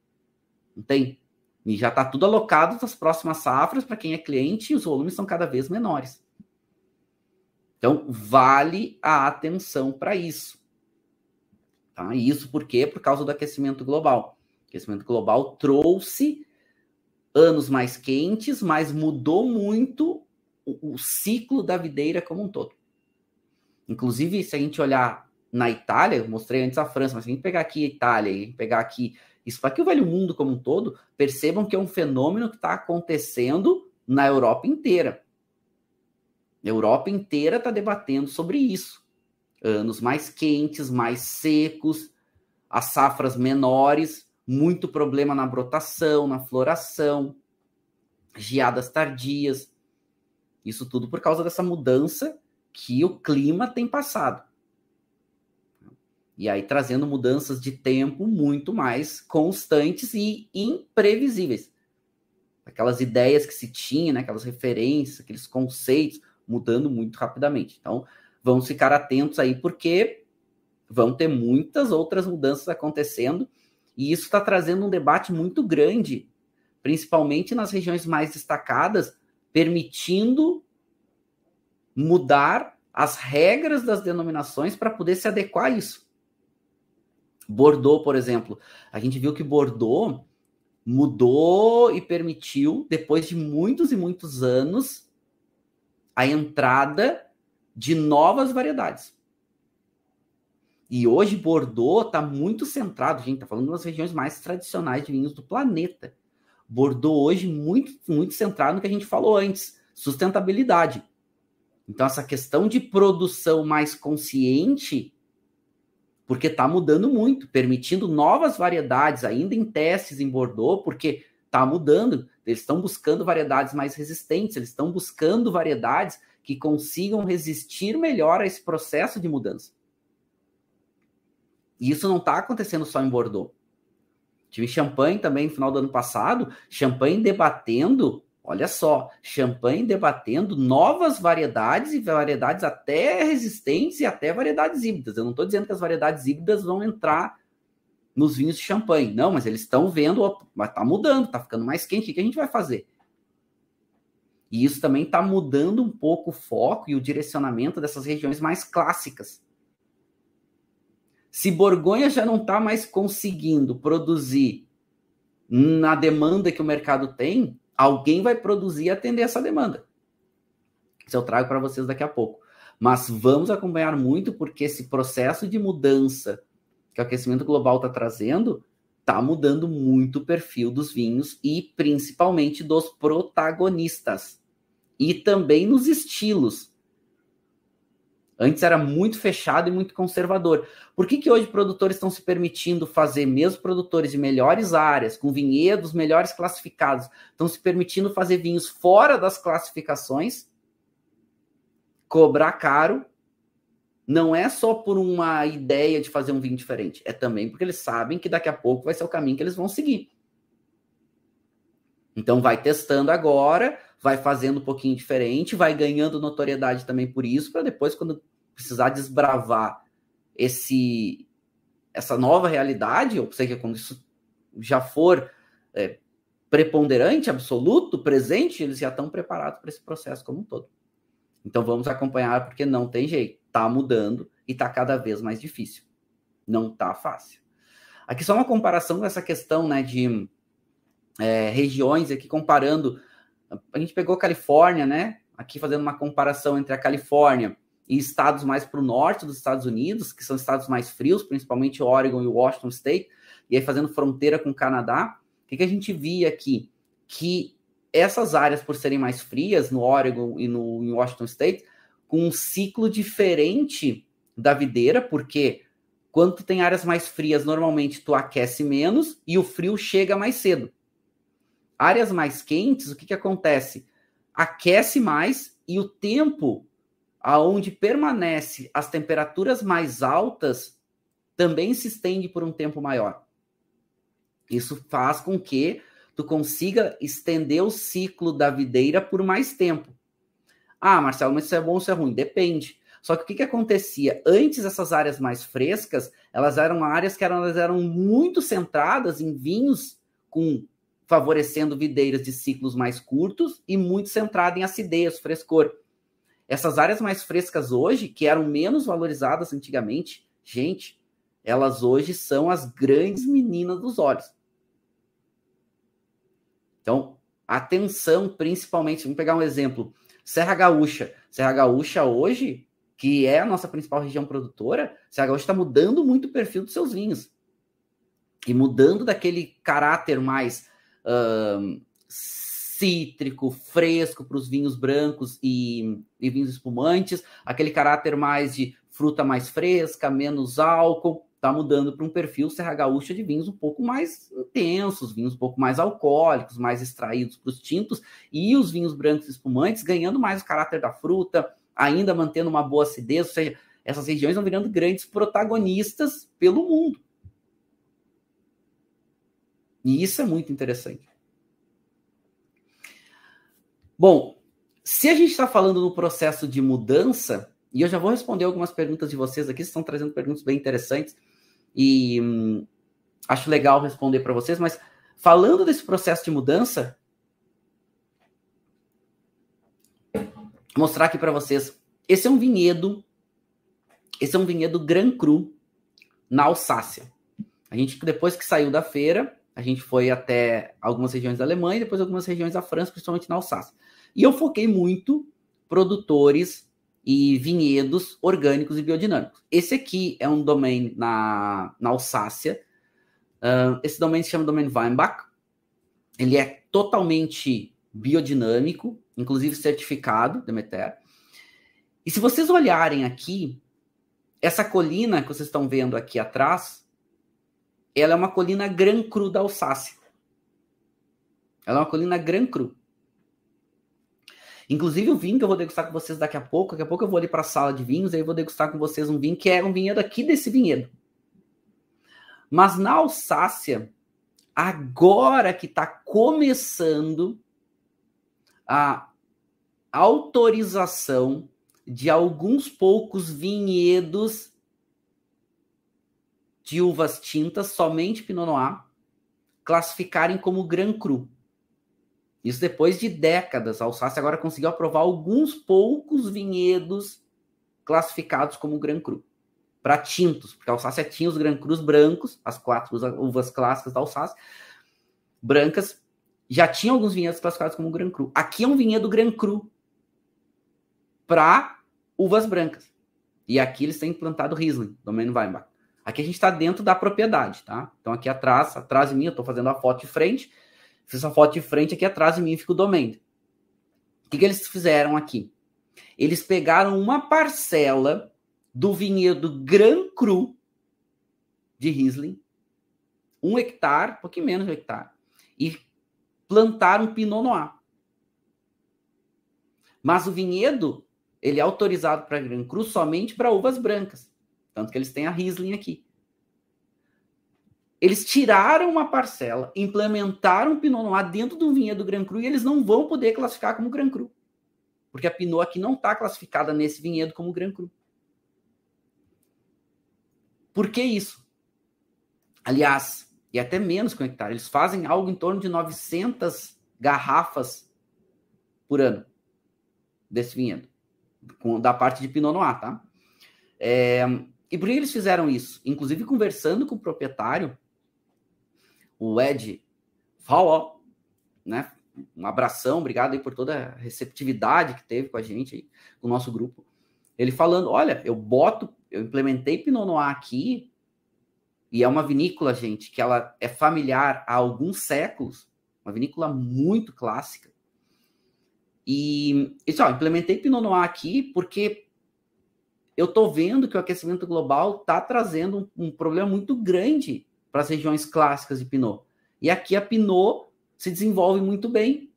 [SPEAKER 1] Não tem. E já está tudo alocado nas próximas safras para quem é cliente e os volumes são cada vez menores. Então, vale a atenção para isso. Tá? E isso por quê? Por causa do aquecimento global. O aquecimento global trouxe anos mais quentes, mas mudou muito o ciclo da videira como um todo. Inclusive, se a gente olhar na Itália, eu mostrei antes a França, mas se a gente pegar aqui a Itália e pegar aqui isso para aqui o velho mundo como um todo, percebam que é um fenômeno que está acontecendo na Europa inteira. A Europa inteira está debatendo sobre isso. Anos mais quentes, mais secos, as safras menores, muito problema na brotação, na floração, geadas tardias. Isso tudo por causa dessa mudança que o clima tem passado. E aí trazendo mudanças de tempo muito mais constantes e imprevisíveis. Aquelas ideias que se tinha, né, aquelas referências, aqueles conceitos, mudando muito rapidamente. Então, vamos ficar atentos aí, porque vão ter muitas outras mudanças acontecendo, e isso está trazendo um debate muito grande, principalmente nas regiões mais destacadas, permitindo mudar as regras das denominações para poder se adequar a isso. Bordeaux, por exemplo, a gente viu que Bordeaux mudou e permitiu, depois de muitos e muitos anos, a entrada de novas variedades. E hoje Bordeaux está muito centrado, a gente está falando das regiões mais tradicionais de vinhos do planeta. Bordeaux hoje muito centrado no que a gente falou antes, sustentabilidade. Então essa questão de produção mais consciente, porque está mudando muito, permitindo novas variedades, ainda em testes em Bordeaux, porque está mudando, eles estão buscando variedades mais resistentes, eles estão buscando variedades que consigam resistir melhor a esse processo de mudança. E isso não está acontecendo só em Bordeaux. Tive Champagne também no final do ano passado, Champagne debatendo Olha só, champanhe debatendo novas variedades e variedades até resistentes e até variedades híbridas. Eu não estou dizendo que as variedades híbridas vão entrar nos vinhos de champanhe. Não, mas eles estão vendo, mas está mudando, está ficando mais quente. O que a gente vai fazer? E isso também está mudando um pouco o foco e o direcionamento dessas regiões mais clássicas. Se Borgonha já não está mais conseguindo produzir na demanda que o mercado tem, alguém vai produzir e atender essa demanda. Isso eu trago para vocês daqui a pouco. Mas vamos acompanhar muito, porque esse processo de mudança que o aquecimento global está trazendo, está mudando muito o perfil dos vinhos e principalmente dos protagonistas. E também nos estilos. Antes era muito fechado e muito conservador. Por que hoje produtores estão se permitindo fazer, mesmo produtores de melhores áreas, com vinhedos melhores classificados, estão se permitindo fazer vinhos fora das classificações, cobrar caro? Não é só por uma ideia de fazer um vinho diferente, é também porque eles sabem que daqui a pouco vai ser o caminho que eles vão seguir. Então vai testando agora, vai fazendo um pouquinho diferente, vai ganhando notoriedade também por isso, para depois, quando precisar desbravar essa nova realidade, ou seja, quando isso já for preponderante, absoluto, presente, eles já estão preparados para esse processo como um todo. Então vamos acompanhar, porque não tem jeito. Está mudando e está cada vez mais difícil. Não está fácil. Aqui só uma comparação com essa questão, né, de regiões, aqui comparando. A gente pegou a Califórnia, né? Aqui fazendo uma comparação entre a Califórnia e estados mais para o norte dos Estados Unidos, que são estados mais frios, principalmente Oregon e Washington State, e aí fazendo fronteira com o Canadá. O que a gente via aqui? Que essas áreas, por serem mais frias, no Oregon e no Washington State, com um ciclo diferente da videira, porque quando tu tem áreas mais frias, normalmente tu aquece menos e o frio chega mais cedo. Áreas mais quentes, o que acontece? Aquece mais e o tempo aonde permanece as temperaturas mais altas também se estende por um tempo maior. Isso faz com que tu consiga estender o ciclo da videira por mais tempo. Ah, Marcelo, mas isso é bom ou isso é ruim? Depende. Só que o que acontecia? Antes, essas áreas mais frescas, elas eram áreas que elas eram muito centradas em vinhos favorecendo videiras de ciclos mais curtos e muito centrada em acidez, frescor. Essas áreas mais frescas hoje, que eram menos valorizadas antigamente, gente, elas hoje são as grandes meninas dos olhos. Então, atenção, principalmente, vamos pegar um exemplo, Serra Gaúcha. Serra Gaúcha hoje, que é a nossa principal região produtora, Serra Gaúcha está mudando muito o perfil dos seus vinhos. E mudando daquele caráter mais cítrico, fresco para os vinhos brancos e vinhos espumantes, aquele caráter mais de fruta mais fresca, menos álcool, está mudando para um perfil Serra Gaúcha de vinhos um pouco mais intensos, vinhos um pouco mais alcoólicos, mais extraídos para os tintos, e os vinhos brancos espumantes ganhando mais o caráter da fruta, ainda mantendo uma boa acidez, ou seja, essas regiões vão virando grandes protagonistas pelo mundo. E isso é muito interessante. Bom, se a gente está falando no processo de mudança, e eu já vou responder algumas perguntas de vocês aqui, vocês estão trazendo perguntas bem interessantes, e acho legal responder para vocês, mas falando desse processo de mudança, vou mostrar aqui para vocês, esse é um vinhedo Grand Cru, na Alsácia. A gente, depois que saiu da feira, a gente foi até algumas regiões da Alemanha, depois algumas regiões da França, principalmente na Alsácia. E eu foquei muito produtores e vinhedos orgânicos e biodinâmicos. Esse aqui é um domain na Alsácia. Esse domain se chama Domain Weinbach. Ele é totalmente biodinâmico, inclusive certificado, Demeter. E se vocês olharem aqui, essa colina que vocês estão vendo aqui atrás, ela é uma colina Grand Cru da Alsácia. Ela é uma colina Grand Cru. Inclusive o vinho que eu vou degustar com vocês daqui a pouco eu vou ali para a sala de vinhos, aí eu vou degustar com vocês um vinho que é um vinhedo aqui desse vinhedo. Mas na Alsácia, agora que está começando a autorização de alguns poucos vinhedos de uvas tintas, somente Pinot Noir, classificarem como Grand Cru. Isso depois de décadas. A Alsácia agora conseguiu aprovar alguns poucos vinhedos classificados como Grand Cru. Para tintos, porque a Alsácia tinha os Grand Crus brancos, as 4 uvas clássicas da Alsácia, brancas, já tinha alguns vinhedos classificados como Grand Cru. Aqui é um vinhedo Grand Cru para uvas brancas. E aqui eles têm implantado Riesling, Domaine Weinbach. Aqui a gente está dentro da propriedade, tá? Então aqui atrás de mim, eu estou fazendo a foto de frente, fiz a foto de frente, aqui atrás de mim fica o Domaine. O que eles fizeram aqui? Eles pegaram uma parcela do vinhedo Grand Cru de Riesling, 1 hectare, um pouquinho menos de 1 hectare, e plantaram Pinot Noir. Mas o vinhedo, ele é autorizado para Grand Cru somente para uvas brancas. Tanto que eles têm a Riesling aqui. Eles tiraram uma parcela, implementaram Pinot Noir dentro do vinhedo Grand Cru e eles não vão poder classificar como Grand Cru. Porque a Pinot aqui não está classificada nesse vinhedo como Grand Cru. Por que isso? Aliás, e até menos que 1 hectare, eles fazem algo em torno de 900 garrafas por ano desse vinhedo, da parte de Pinot Noir, tá? E por que eles fizeram isso? Inclusive, conversando com o proprietário, o Ed Falló, né? Um abração, obrigado aí por toda a receptividade que teve com a gente, aí, com o nosso grupo. Ele falando, olha, eu implementei Pinot Noir aqui, e é uma vinícola, gente, que ela é familiar há alguns séculos, uma vinícola muito clássica. E isso, implementei Pinot Noir aqui porque eu estou vendo que o aquecimento global está trazendo um problema muito grande para as regiões clássicas de Pinot. E aqui a Pinot se desenvolve muito bem.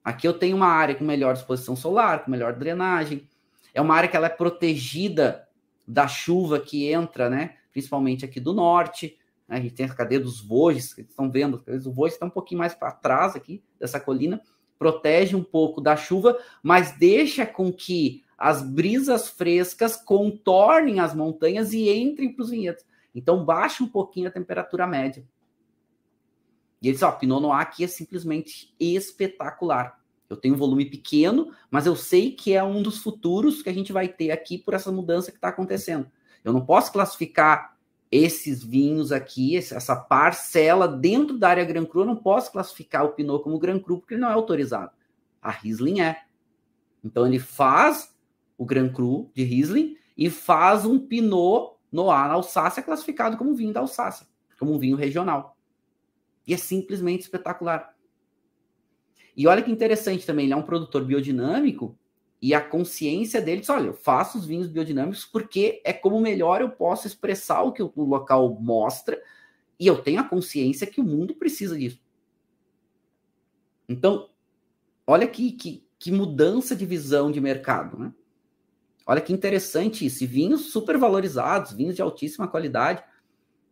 [SPEAKER 1] Aqui eu tenho uma área com melhor exposição solar, com melhor drenagem. É uma área que ela é protegida da chuva que entra, né? Principalmente aqui do norte. Né? A gente tem a cadeia dos Vosges, que vocês estão vendo. Os Vosges estão um pouquinho mais para trás aqui dessa colina. Protege um pouco da chuva, mas deixa com que as brisas frescas contornem as montanhas e entrem para os vinhedos. Então, baixa um pouquinho a temperatura média. E eles, Pinot Noir aqui é simplesmente espetacular. Eu tenho um volume pequeno, mas eu sei que é um dos futuros que a gente vai ter aqui por essa mudança que está acontecendo. Eu não posso classificar esses vinhos aqui, essa parcela dentro da área Grand Cru, eu não posso classificar o Pinot como Grand Cru, porque ele não é autorizado. A Riesling é. Então, ele faz o Grand Cru de Riesling e faz um Pinot Noir na Alsácia classificado como vinho da Alsácia, como um vinho regional. E é simplesmente espetacular. E olha que interessante também, ele é um produtor biodinâmico e a consciência dele diz, olha, eu faço os vinhos biodinâmicos porque é como melhor eu posso expressar o que o local mostra e eu tenho a consciência que o mundo precisa disso. Então, olha que mudança de visão de mercado, né? Olha que interessante isso. E vinhos super valorizados, vinhos de altíssima qualidade.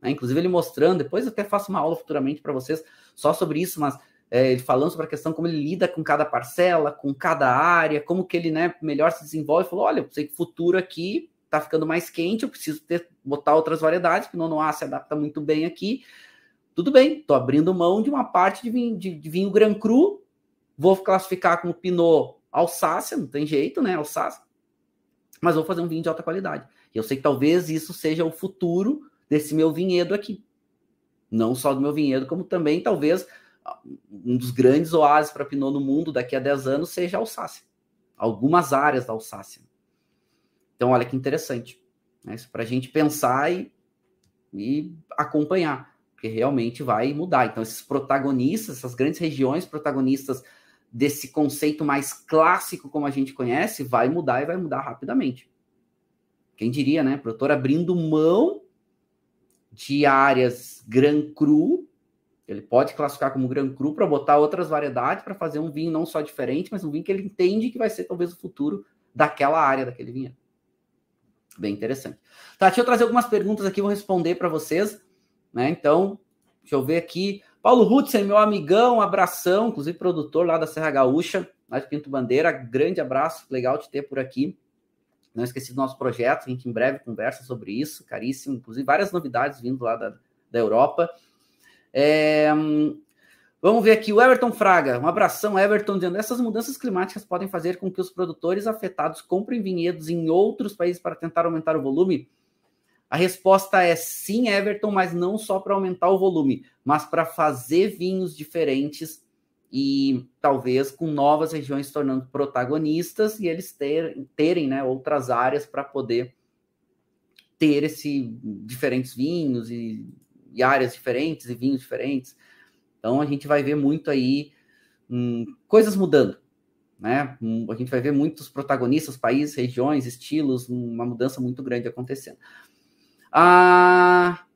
[SPEAKER 1] Né? Inclusive ele mostrando, depois eu até faço uma aula futuramente para vocês só sobre isso, mas ele falando sobre a questão como ele lida com cada parcela, com cada área, como que ele, né, melhor se desenvolve. Falou, olha, eu sei que o futuro aqui está ficando mais quente, eu preciso botar outras variedades, Pinot Noir se adapta muito bem aqui. Tudo bem, estou abrindo mão de uma parte de vinho Grand Cru, vou classificar como Pinot Alsácia, não tem jeito, né, Alsácia, mas vou fazer um vinho de alta qualidade. E eu sei que talvez isso seja o futuro desse meu vinhedo aqui. Não só do meu vinhedo, como também, talvez, um dos grandes oásis para Pinot no mundo daqui a 10 anos seja a Alsácia. Algumas áreas da Alsácia. Então, olha que interessante. Né? Isso para a gente pensar e acompanhar, porque realmente vai mudar. Então, esses protagonistas, essas grandes regiões protagonistas desse conceito mais clássico, como a gente conhece, vai mudar e vai mudar rapidamente. Quem diria, né? Produtor abrindo mão de áreas Grand Cru, ele pode classificar como Grand Cru para botar outras variedades, para fazer um vinho não só diferente, mas um vinho que ele entende que vai ser talvez o futuro daquela área, daquele vinho. Bem interessante. Tá, deixa eu trazer algumas perguntas aqui, vou responder para vocês. Né? Então, deixa eu ver aqui. Paulo Hudson, meu amigão, abração, inclusive produtor lá da Serra Gaúcha, lá de Pinto Bandeira, grande abraço, legal te ter por aqui. Não esqueci do nosso projeto, a gente em breve conversa sobre isso, caríssimo, inclusive várias novidades vindo lá da Europa. Vamos ver aqui, o Everton Fraga, um abração, Everton, dizendo, essas mudanças climáticas podem fazer com que os produtores afetados comprem vinhedos em outros países para tentar aumentar o volume? A resposta é sim, Everton, mas não só para aumentar o volume, mas para fazer vinhos diferentes e talvez com novas regiões se tornando protagonistas e eles terem né, outras áreas para poder ter diferentes vinhos e áreas diferentes e vinhos diferentes. Então, a gente vai ver muito aí coisas mudando, né? A gente vai ver muitos protagonistas, países, regiões, estilos, uma mudança muito grande acontecendo. A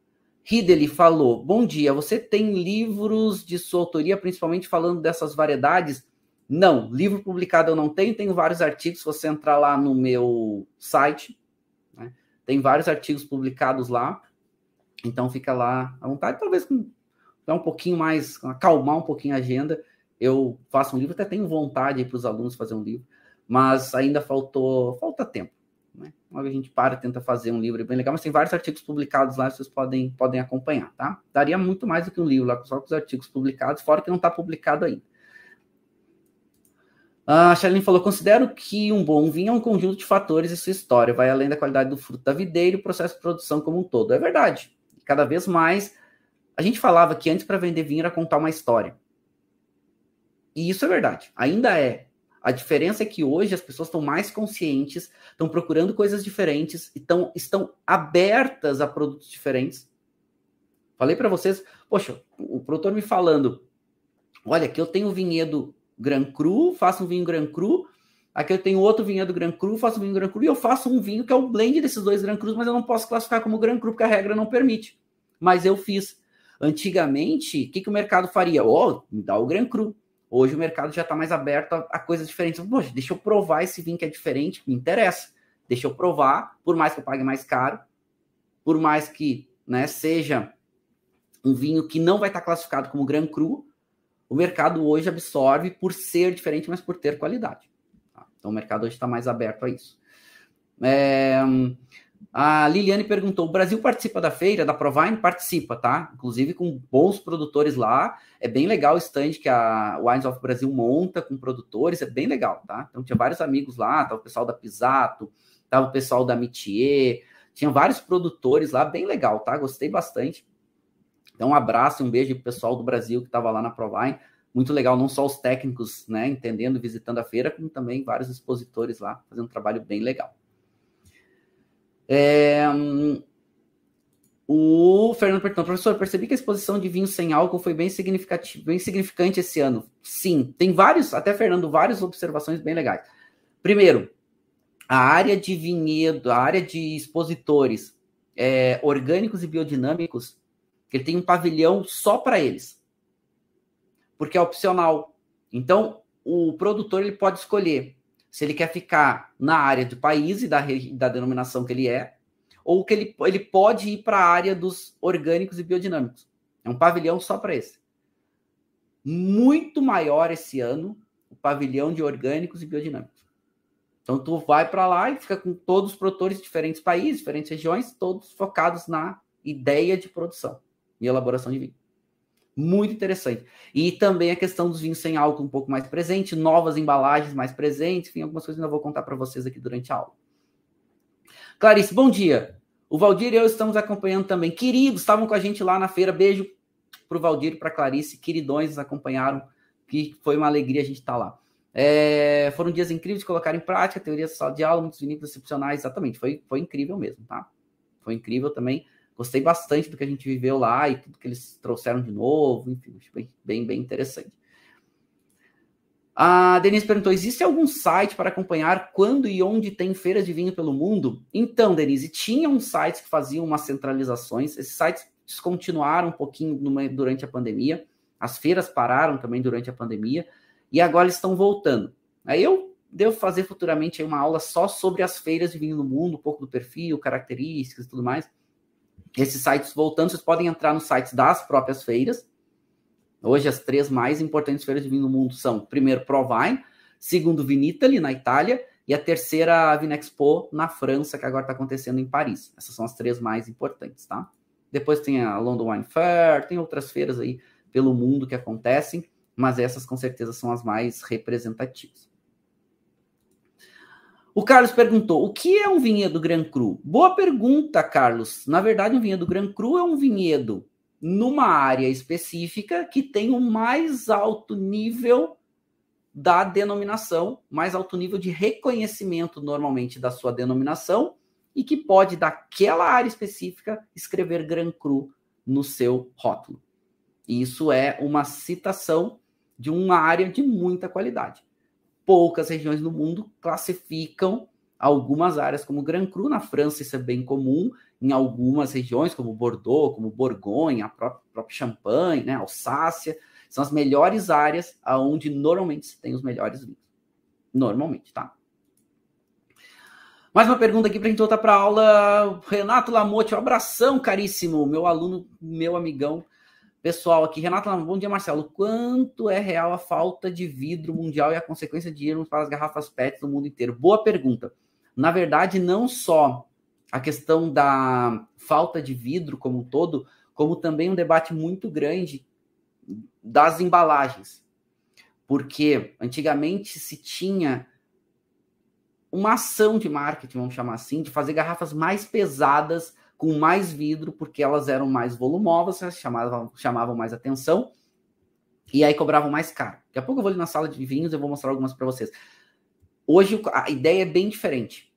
[SPEAKER 1] Ridley falou, bom dia, você tem livros de sua autoria, principalmente falando dessas variedades? Não, livro publicado eu não tenho vários artigos, se você entrar lá no meu site, né, tem vários artigos publicados lá, então fica lá à vontade, talvez dar um pouquinho mais, acalmar um pouquinho a agenda, eu faço um livro, até tenho vontade para os alunos fazer um livro, mas ainda falta tempo. Né? A gente tenta fazer um livro bem legal, mas tem vários artigos publicados lá, vocês podem acompanhar, tá? Daria muito mais do que um livro lá, só com os artigos publicados, fora que não está publicado ainda. A Charlene falou, considero que um bom vinho é um conjunto de fatores e sua história, vai além da qualidade do fruto da videira e o processo de produção como um todo. É verdade, cada vez mais, a gente falava que antes para vender vinho era contar uma história. E isso é verdade, ainda é. A diferença é que hoje as pessoas estão mais conscientes, estão procurando coisas diferentes, estão abertas a produtos diferentes. Falei para vocês, poxa, o produtor me falando, olha, aqui eu tenho o vinhedo Grand Cru, faço um vinho Grand Cru, aqui eu tenho outro vinhedo Grand Cru, faço um vinho Grand Cru, e eu faço um vinho que é o blend desses dois Grand Crus, mas eu não posso classificar como Grand Cru, porque a regra não permite. Mas eu fiz. Antigamente, o que o mercado faria? Me dá o Grand Cru. Hoje o mercado já está mais aberto a coisas diferentes. Poxa, deixa eu provar esse vinho que é diferente, me interessa. Deixa eu provar, por mais que eu pague mais caro, por mais que né, seja um vinho que não vai estar classificado como Grand Cru, o mercado hoje absorve por ser diferente, mas por ter qualidade. Tá? Então o mercado hoje está mais aberto a isso. A Liliane perguntou, o Brasil participa da feira, da Provine? Participa, tá? Inclusive com bons produtores lá, é bem legal o stand que a Wines of Brasil monta com produtores, é bem legal, tá? Então tinha vários amigos lá, tava o pessoal da Pisato, tava o pessoal da Métier, tinha vários produtores lá, bem legal, tá? Gostei bastante. Então um abraço e um beijo pro pessoal do Brasil que tava lá na Provine, muito legal, não só os técnicos, né, entendendo, visitando a feira, como também vários expositores lá, fazendo um trabalho bem legal. O Fernando perguntou, professor, percebi que a exposição de vinho sem álcool foi bem significante esse ano. Sim, tem várias observações bem legais. Primeiro, a área de vinhedo, a área de expositores orgânicos e biodinâmicos, ele tem um pavilhão só para eles, porque é opcional. Então, o produtor ele pode escolher se ele quer ficar na área do país e da denominação que ele é, ou que ele pode ir para a área dos orgânicos e biodinâmicos. É um pavilhão só para esse. Muito maior esse ano, o pavilhão de orgânicos e biodinâmicos. Então, tu vai para lá e fica com todos os produtores de diferentes países, diferentes regiões, todos focados na ideia de produção e elaboração de vinho. Muito interessante. E também a questão dos vinhos sem álcool um pouco mais presente, novas embalagens mais presentes, enfim, algumas coisas que eu vou contar para vocês aqui durante a aula. Clarice, bom dia. O Valdir e eu estamos acompanhando também. Queridos, estavam com a gente lá na feira. Beijo para o Valdir e para a Clarice. Queridões, nos acompanharam. Que foi uma alegria a gente estar lá. Foram dias incríveis de colocar em prática, teoria de sala de aula, muitos vinícolas excepcionais. Exatamente, foi incrível mesmo, tá? Foi incrível também. Gostei bastante do que a gente viveu lá e tudo que eles trouxeram de novo. Enfim, foi bem interessante. A Denise perguntou, existe algum site para acompanhar quando e onde tem feiras de vinho pelo mundo? Então, Denise, tinha uns sites que faziam umas centralizações. Esses sites descontinuaram um pouquinho durante a pandemia. As feiras pararam também durante a pandemia. E agora eles estão voltando. Aí eu devo fazer futuramente uma aula só sobre as feiras de vinho no mundo, um pouco do perfil, características e tudo mais. Esses sites voltando, vocês podem entrar nos sites das próprias feiras Hoje, as 3 mais importantes feiras de vinho do mundo são, primeiro, Provine, segundo, Vinitaly, na Itália, e a terceira, a Vinexpo, na França, que agora está acontecendo em Paris. Essas são as 3 mais importantes, tá? Depois tem a London Wine Fair, tem outras feiras aí pelo mundo que acontecem, mas essas, com certeza, são as mais representativas. O Carlos perguntou, o que é um vinhedo Grand Cru? Boa pergunta, Carlos. Na verdade, um vinhedo Grand Cru é um vinhedo numa área específica que tem o mais alto nível da denominação, mais alto nível de reconhecimento, normalmente, da sua denominação, e que pode, daquela área específica, escrever Grand Cru no seu rótulo. Isso é uma citação de uma área de muita qualidade. Poucas regiões do mundo classificam algumas áreas como Grand Cru. Na França isso é bem comum, em algumas regiões como Bordeaux, como Borgonha, a própria Champagne, né, Alsácia, são as melhores áreas onde normalmente se tem os melhores vinhos. Normalmente, tá? Mais uma pergunta aqui para a gente voltar para a aula. Renato Lamotte, um abração, caríssimo, meu aluno, meu amigão pessoal aqui. Renato Lamotte, bom dia, Marcelo. Quanto é real a falta de vidro mundial e a consequência de irmos para as garrafas PET no mundo inteiro? Boa pergunta. Na verdade, não só a questão da falta de vidro como um todo, como também um debate muito grande das embalagens. Porque antigamente se tinha uma ação de marketing, vamos chamar assim, de fazer garrafas mais pesadas, com mais vidro, porque elas eram mais volumosas, chamavam mais atenção, e aí cobravam mais caro. Daqui a pouco eu vou ali na sala de vinhos e vou mostrar algumas para vocês. Hoje a ideia é bem diferente.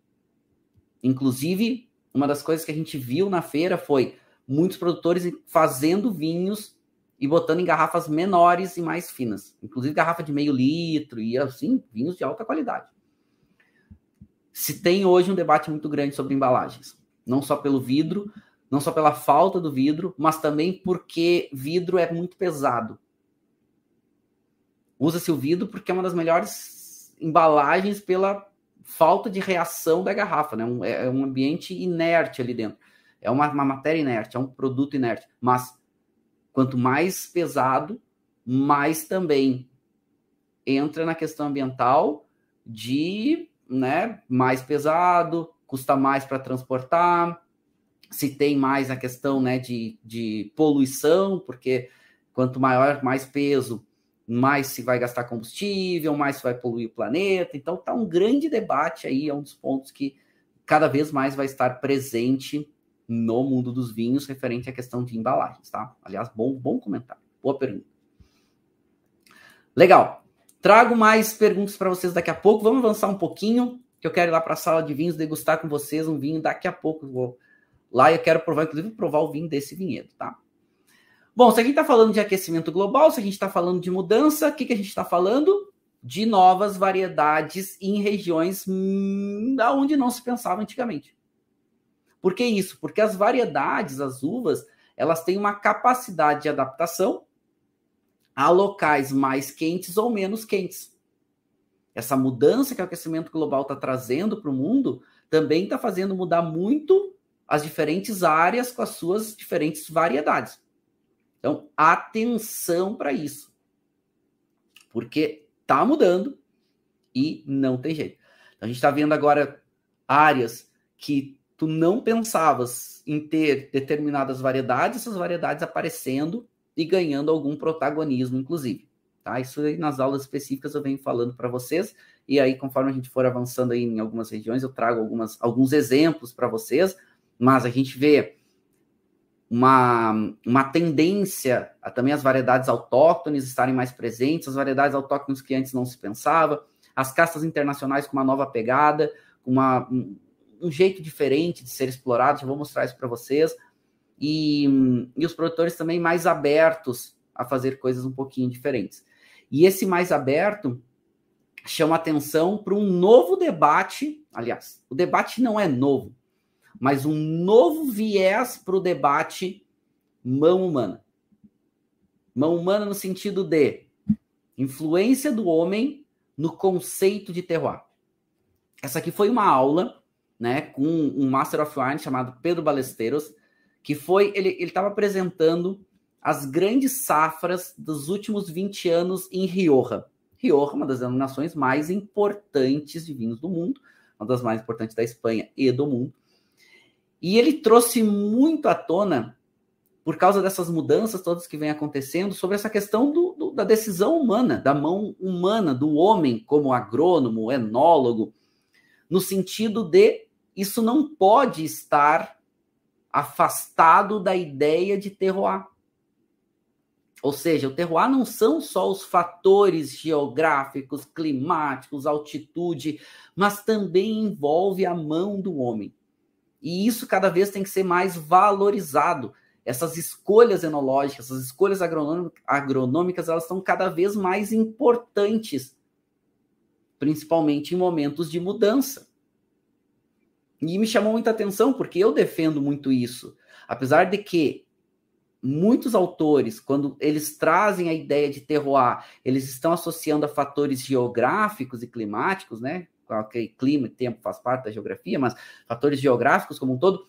[SPEAKER 1] Inclusive, uma das coisas que a gente viu na feira foi muitos produtores fazendo vinhos e botando em garrafas menores e mais finas. Inclusive garrafa de meio litro e assim, vinhos de alta qualidade. Se tem hoje um debate muito grande sobre embalagens. Não só pelo vidro, não só pela falta do vidro, mas também porque vidro é muito pesado. Usa-se o vidro porque é uma das melhores embalagens pela falta de reação da garrafa, né? É um ambiente inerte ali dentro. É uma matéria inerte, é um produto inerte. Mas quanto mais pesado, mais também entra na questão ambiental de, né, mais pesado, custa mais para transportar, se tem mais a questão, né, de poluição, porque quanto maior, mais peso, mais se vai gastar combustível, mais se vai poluir o planeta. Então tá um grande debate aí, é um dos pontos que cada vez mais vai estar presente no mundo dos vinhos, referente à questão de embalagens, tá? Aliás, bom comentário, boa pergunta. Legal, trago mais perguntas para vocês daqui a pouco, vamos avançar um pouquinho, que eu quero ir lá para a sala de vinhos, degustar com vocês um vinho, daqui a pouco eu vou lá e eu quero provar, inclusive, provar o vinho desse vinhedo, tá? Bom, se a gente está falando de aquecimento global, se a gente está falando de mudança, o que a gente está falando? De novas variedades em regiões onde não se pensava antigamente. Por que isso? Porque as variedades, as uvas, elas têm uma capacidade de adaptação a locais mais quentes ou menos quentes. Essa mudança que o aquecimento global está trazendo para o mundo também está fazendo mudar muito as diferentes áreas com as suas diferentes variedades. Então, atenção para isso. Porque está mudando e não tem jeito. A gente está vendo agora áreas que tu não pensavas em ter determinadas variedades, essas variedades aparecendo e ganhando algum protagonismo, inclusive. Tá? Isso aí nas aulas específicas eu venho falando para vocês, e aí conforme a gente for avançando aí em algumas regiões, eu trago alguns exemplos para vocês, mas a gente vê uma tendência a também as variedades autóctones estarem mais presentes, as variedades autóctones que antes não se pensava, as castas internacionais com uma nova pegada, com um jeito diferente de ser explorado, já vou mostrar isso para vocês, e os produtores também mais abertos a fazer coisas um pouquinho diferentes. E esse mais aberto chama atenção para um novo debate, aliás, o debate não é novo, mas um novo viés para o debate mão humana. Mão humana no sentido de influência do homem no conceito de terroir. Essa aqui foi uma aula, né, com um Master of Wine chamado Pedro Ballesteros, que foi, ele estava apresentando as grandes safras dos últimos 20 anos em Rioja. Rioja, uma das denominações mais importantes de vinhos do mundo, uma das mais importantes da Espanha e do mundo. E ele trouxe muito à tona, por causa dessas mudanças todas que vêm acontecendo, sobre essa questão da decisão humana, da mão humana, do homem como agrônomo, enólogo, no sentido de isso não pode estar afastado da ideia de terroir. Ou seja, o terroir não são só os fatores geográficos, climáticos, altitude, mas também envolve a mão do homem. E isso cada vez tem que ser mais valorizado. Essas escolhas enológicas, essas escolhas agronômicas, elas são cada vez mais importantes, principalmente em momentos de mudança. E me chamou muita atenção, porque eu defendo muito isso. Apesar de que muitos autores, quando eles trazem a ideia de terroir, eles estão associando a fatores geográficos e climáticos, né? Okay, clima e tempo faz parte da geografia, mas fatores geográficos como um todo,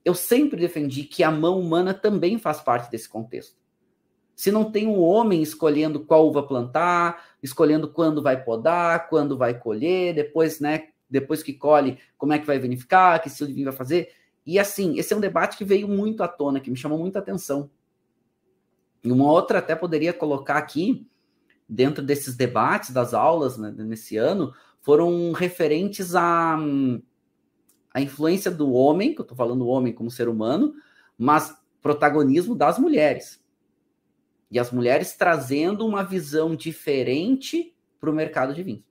[SPEAKER 1] eu sempre defendi que a mão humana também faz parte desse contexto. Se não tem um homem escolhendo qual uva plantar, escolhendo quando vai podar, quando vai colher, depois, né, depois que colhe, como é que vai vinificar, que estilo de vinho vai fazer. E assim, esse é um debate que veio muito à tona, que me chamou muita atenção. E uma outra até poderia colocar aqui, dentro desses debates das aulas, né, nesse ano, foram referentes à influência do homem, que eu estou falando do homem como ser humano, mas protagonismo das mulheres. E as mulheres trazendo uma visão diferente para o mercado de vinhos.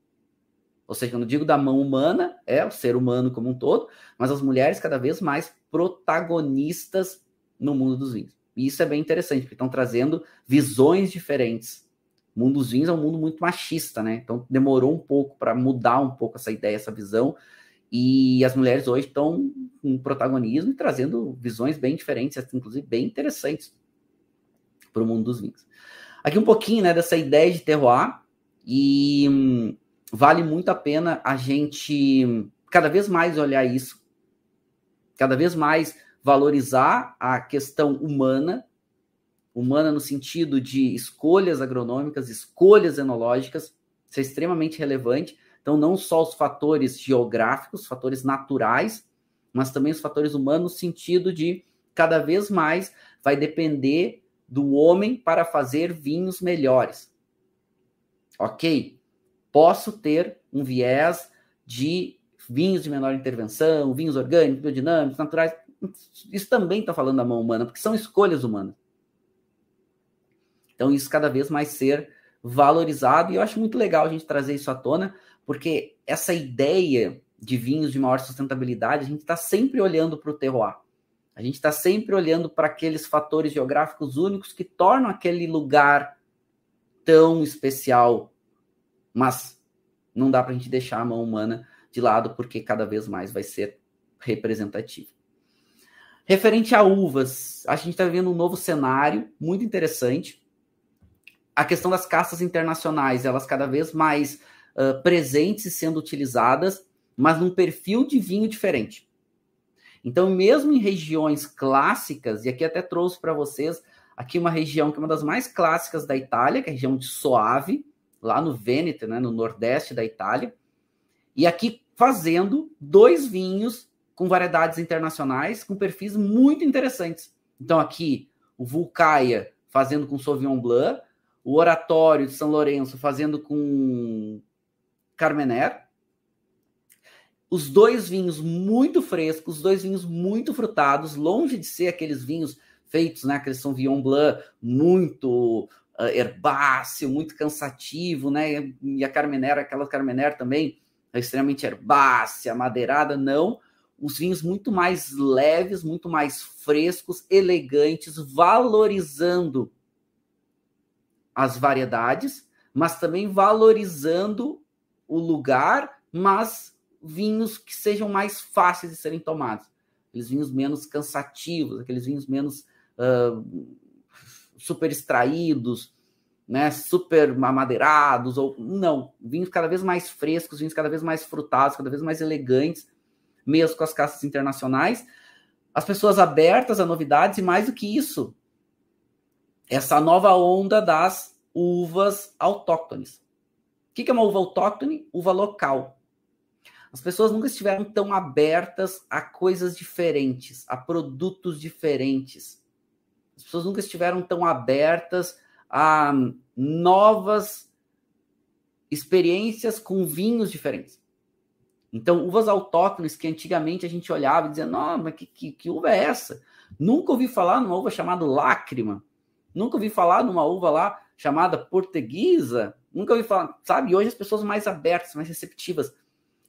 [SPEAKER 1] Ou seja, quando eu digo da mão humana, é o ser humano como um todo, mas as mulheres cada vez mais protagonistas no mundo dos vinhos. E isso é bem interessante, porque estão trazendo visões diferentes. O mundo dos vinhos é um mundo muito machista, né? Então demorou um pouco para mudar um pouco essa ideia, essa visão. E as mulheres hoje estão com protagonismo e trazendo visões bem diferentes, inclusive bem interessantes para o mundo dos vinhos. Aqui um pouquinho, né, dessa ideia de terroir, e vale muito a pena a gente cada vez mais olhar isso, cada vez mais valorizar a questão humana no sentido de escolhas agronômicas, escolhas enológicas, isso é extremamente relevante. Então, não só os fatores geográficos, fatores naturais, mas também os fatores humanos, no sentido de cada vez mais vai depender do homem para fazer vinhos melhores. Ok? Posso ter um viés de vinhos de menor intervenção, vinhos orgânicos, biodinâmicos, naturais. Isso também está falando da mão humana, porque são escolhas humanas. Então, isso cada vez mais ser valorizado, e eu acho muito legal a gente trazer isso à tona, porque essa ideia de vinhos de maior sustentabilidade, a gente está sempre olhando para o terroir. A gente está sempre olhando para aqueles fatores geográficos únicos que tornam aquele lugar tão especial, mas não dá para a gente deixar a mão humana de lado, porque cada vez mais vai ser representativo. Referente a uvas, a gente está vivendo um novo cenário muito interessante. A questão das castas internacionais, elas cada vez mais presentes e sendo utilizadas, mas num perfil de vinho diferente. Então, mesmo em regiões clássicas, e aqui até trouxe para vocês aqui uma região que é uma das mais clássicas da Itália, que é a região de Soave, lá no Vêneto, né, no nordeste da Itália, e aqui fazendo 2 vinhos com variedades internacionais, com perfis muito interessantes. Então, aqui, o Vulcaia fazendo com Sauvignon Blanc, o Oratório de São Lourenço fazendo com Carmener. Os 2 vinhos muito frescos, os 2 vinhos muito frutados, longe de ser aqueles vinhos feitos, né, aquele Sauvignon Blanc muito herbáceo, muito cansativo, né? E a Carmener, aquela Carmener também é extremamente herbácea, madeirada, não. Os vinhos muito mais leves, muito mais frescos, elegantes, valorizando as variedades, mas também valorizando o lugar, mas vinhos que sejam mais fáceis de serem tomados. Aqueles vinhos menos cansativos, aqueles vinhos menos super extraídos, né, super amadeirados, ou não, vinhos cada vez mais frescos, vinhos cada vez mais frutados, cada vez mais elegantes, mesmo com as castas internacionais, as pessoas abertas a novidades, e mais do que isso, essa nova onda das uvas autóctones. O que é uma uva autóctone? Uva local. As pessoas nunca estiveram tão abertas a coisas diferentes, a produtos diferentes. As pessoas nunca estiveram tão abertas a novas experiências com vinhos diferentes. Então, uvas autóctones que antigamente a gente olhava e dizia, não, mas que uva é essa? Nunca ouvi falar numa uva chamada Lágrima. Nunca ouvi falar numa uva lá chamada Portuguesa. Nunca ouvi falar, sabe? E hoje as pessoas mais abertas, mais receptivas.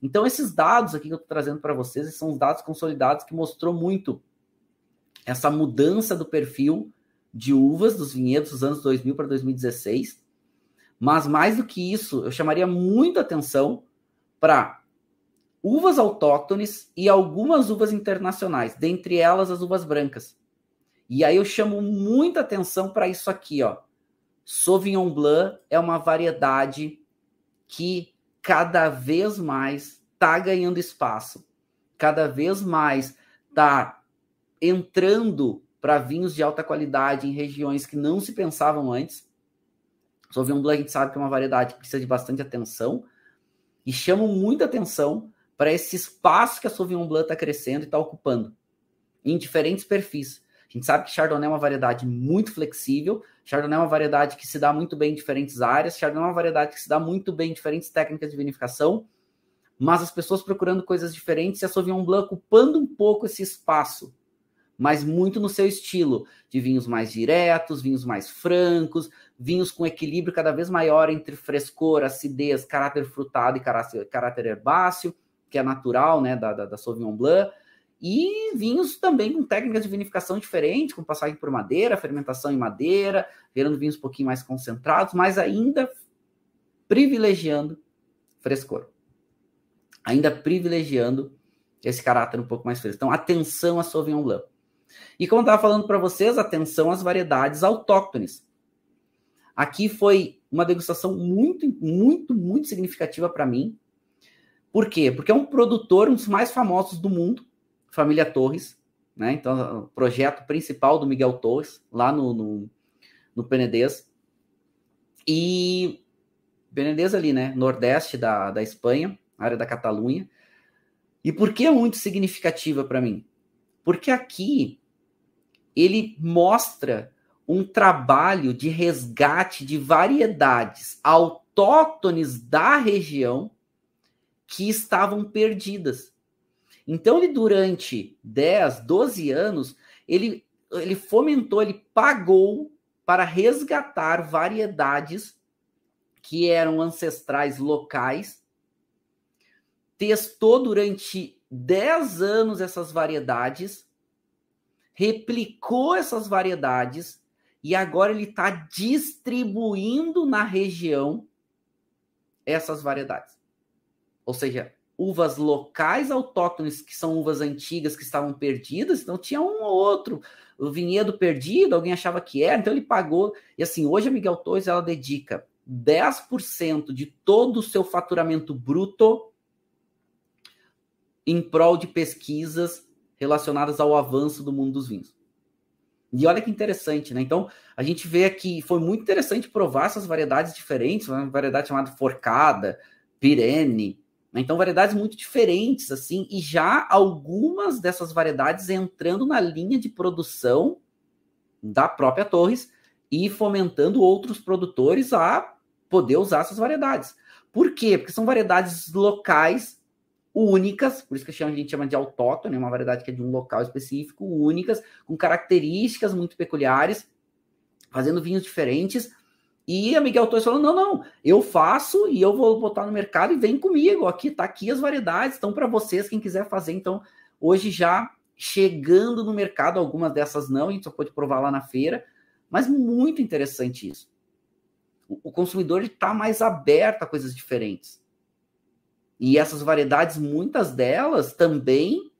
[SPEAKER 1] Então, esses dados aqui que eu estou trazendo para vocês são os dados consolidados que mostrou muito essa mudança do perfil de uvas dos vinhedos dos anos 2000 para 2016. Mas, mais do que isso, eu chamaria muita atenção para uvas autóctones e algumas uvas internacionais, dentre elas as uvas brancas. E aí eu chamo muita atenção para isso aqui, ó. Sauvignon Blanc é uma variedade que cada vez mais está ganhando espaço, cada vez mais está entrando para vinhos de alta qualidade em regiões que não se pensavam antes. Sauvignon Blanc a gente sabe que é uma variedade que precisa de bastante atenção e chamo muita atenção para esse espaço que a Sauvignon Blanc está crescendo e está ocupando em diferentes perfis. A gente sabe que Chardonnay é uma variedade muito flexível, Chardonnay é uma variedade que se dá muito bem em diferentes áreas, Chardonnay é uma variedade que se dá muito bem em diferentes técnicas de vinificação, mas as pessoas procurando coisas diferentes e a Sauvignon Blanc ocupando um pouco esse espaço, mas muito no seu estilo, de vinhos mais diretos, vinhos mais francos, vinhos com equilíbrio cada vez maior entre frescor, acidez, caráter frutado e caráter herbáceo, que é natural, né, da Sauvignon Blanc, e vinhos também com técnicas de vinificação diferentes, com passagem por madeira, fermentação em madeira, gerando vinhos um pouquinho mais concentrados, mas ainda privilegiando frescor. Ainda privilegiando esse caráter um pouco mais fresco. Então, atenção a Sauvignon Blanc. E como eu estava falando para vocês, atenção às variedades autóctones. Aqui foi uma degustação muito, muito, muito significativa para mim. Por quê? Porque é um produtor, um dos mais famosos do mundo, família Torres, né? Então, o projeto principal do Miguel Torres, lá no Penedès. E Penedès ali, né? Nordeste da Espanha, área da Catalunha. E por que é muito significativa para mim? Porque aqui ele mostra um trabalho de resgate de variedades autóctones da região que estavam perdidas. Então, ele durante 10, 12 anos, ele fomentou, ele pagou para resgatar variedades que eram ancestrais locais, testou durante 10 anos essas variedades, replicou essas variedades e agora ele está distribuindo na região essas variedades. Ou seja, uvas locais autóctones, que são uvas antigas que estavam perdidas, então tinha um ou outro, o vinhedo perdido, alguém achava que era, então ele pagou. E assim, hoje a Miguel Torres, ela dedica 10% de todo o seu faturamento bruto em prol de pesquisas relacionadas ao avanço do mundo dos vinhos. E olha que interessante, né? Então, a gente vê aqui, foi muito interessante provar essas variedades diferentes, uma variedade chamada Forcada, Pirene, né? Então, variedades muito diferentes, assim, e já algumas dessas variedades entrando na linha de produção da própria Torres e fomentando outros produtores a poder usar essas variedades. Por quê? Porque são variedades locais únicas, por isso que a gente chama de autóctone, uma variedade que é de um local específico, únicas, com características muito peculiares, fazendo vinhos diferentes. E a Miguel Torres falou, não, eu faço e eu vou botar no mercado e vem comigo, tá aqui as variedades, estão para vocês, quem quiser fazer. Então, hoje já chegando no mercado, algumas dessas não, a gente só pode provar lá na feira, mas muito interessante isso. O consumidor está mais aberto a coisas diferentes. E essas variedades, muitas delas também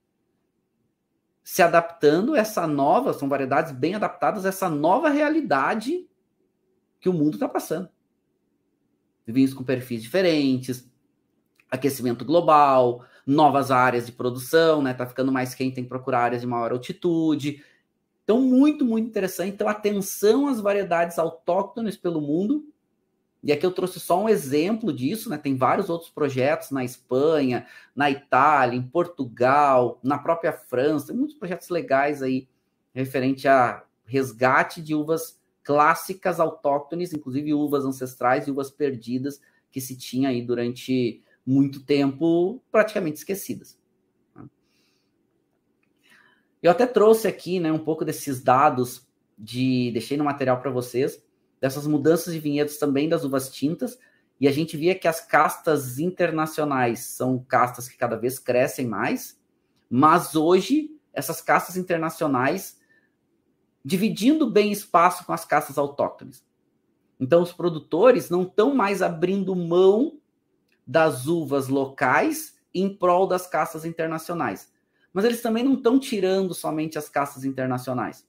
[SPEAKER 1] se adaptando a essa nova, são variedades bem adaptadas a essa nova realidade que o mundo está passando. Vinhos com perfis diferentes, aquecimento global, novas áreas de produção, né? Tá ficando mais quente, tem que procurar áreas de maior altitude. Então, muito, muito interessante. Então, atenção às variedades autóctones pelo mundo. E aqui eu trouxe só um exemplo disso, né? Tem vários outros projetos na Espanha, na Itália, em Portugal, na própria França. Tem muitos projetos legais aí referente a resgate de uvas clássicas autóctones, inclusive uvas ancestrais e uvas perdidas que se tinha aí durante muito tempo praticamente esquecidas. Eu até trouxe aqui, né, um pouco desses dados, deixei no material para vocês, dessas mudanças de vinhedos também das uvas tintas, e a gente via que as castas internacionais são castas que cada vez crescem mais, mas hoje essas castas internacionais dividindo bem espaço com as castas autóctones. Então os produtores não estão mais abrindo mão das uvas locais em prol das castas internacionais. Mas eles também não estão tirando somente as castas internacionais.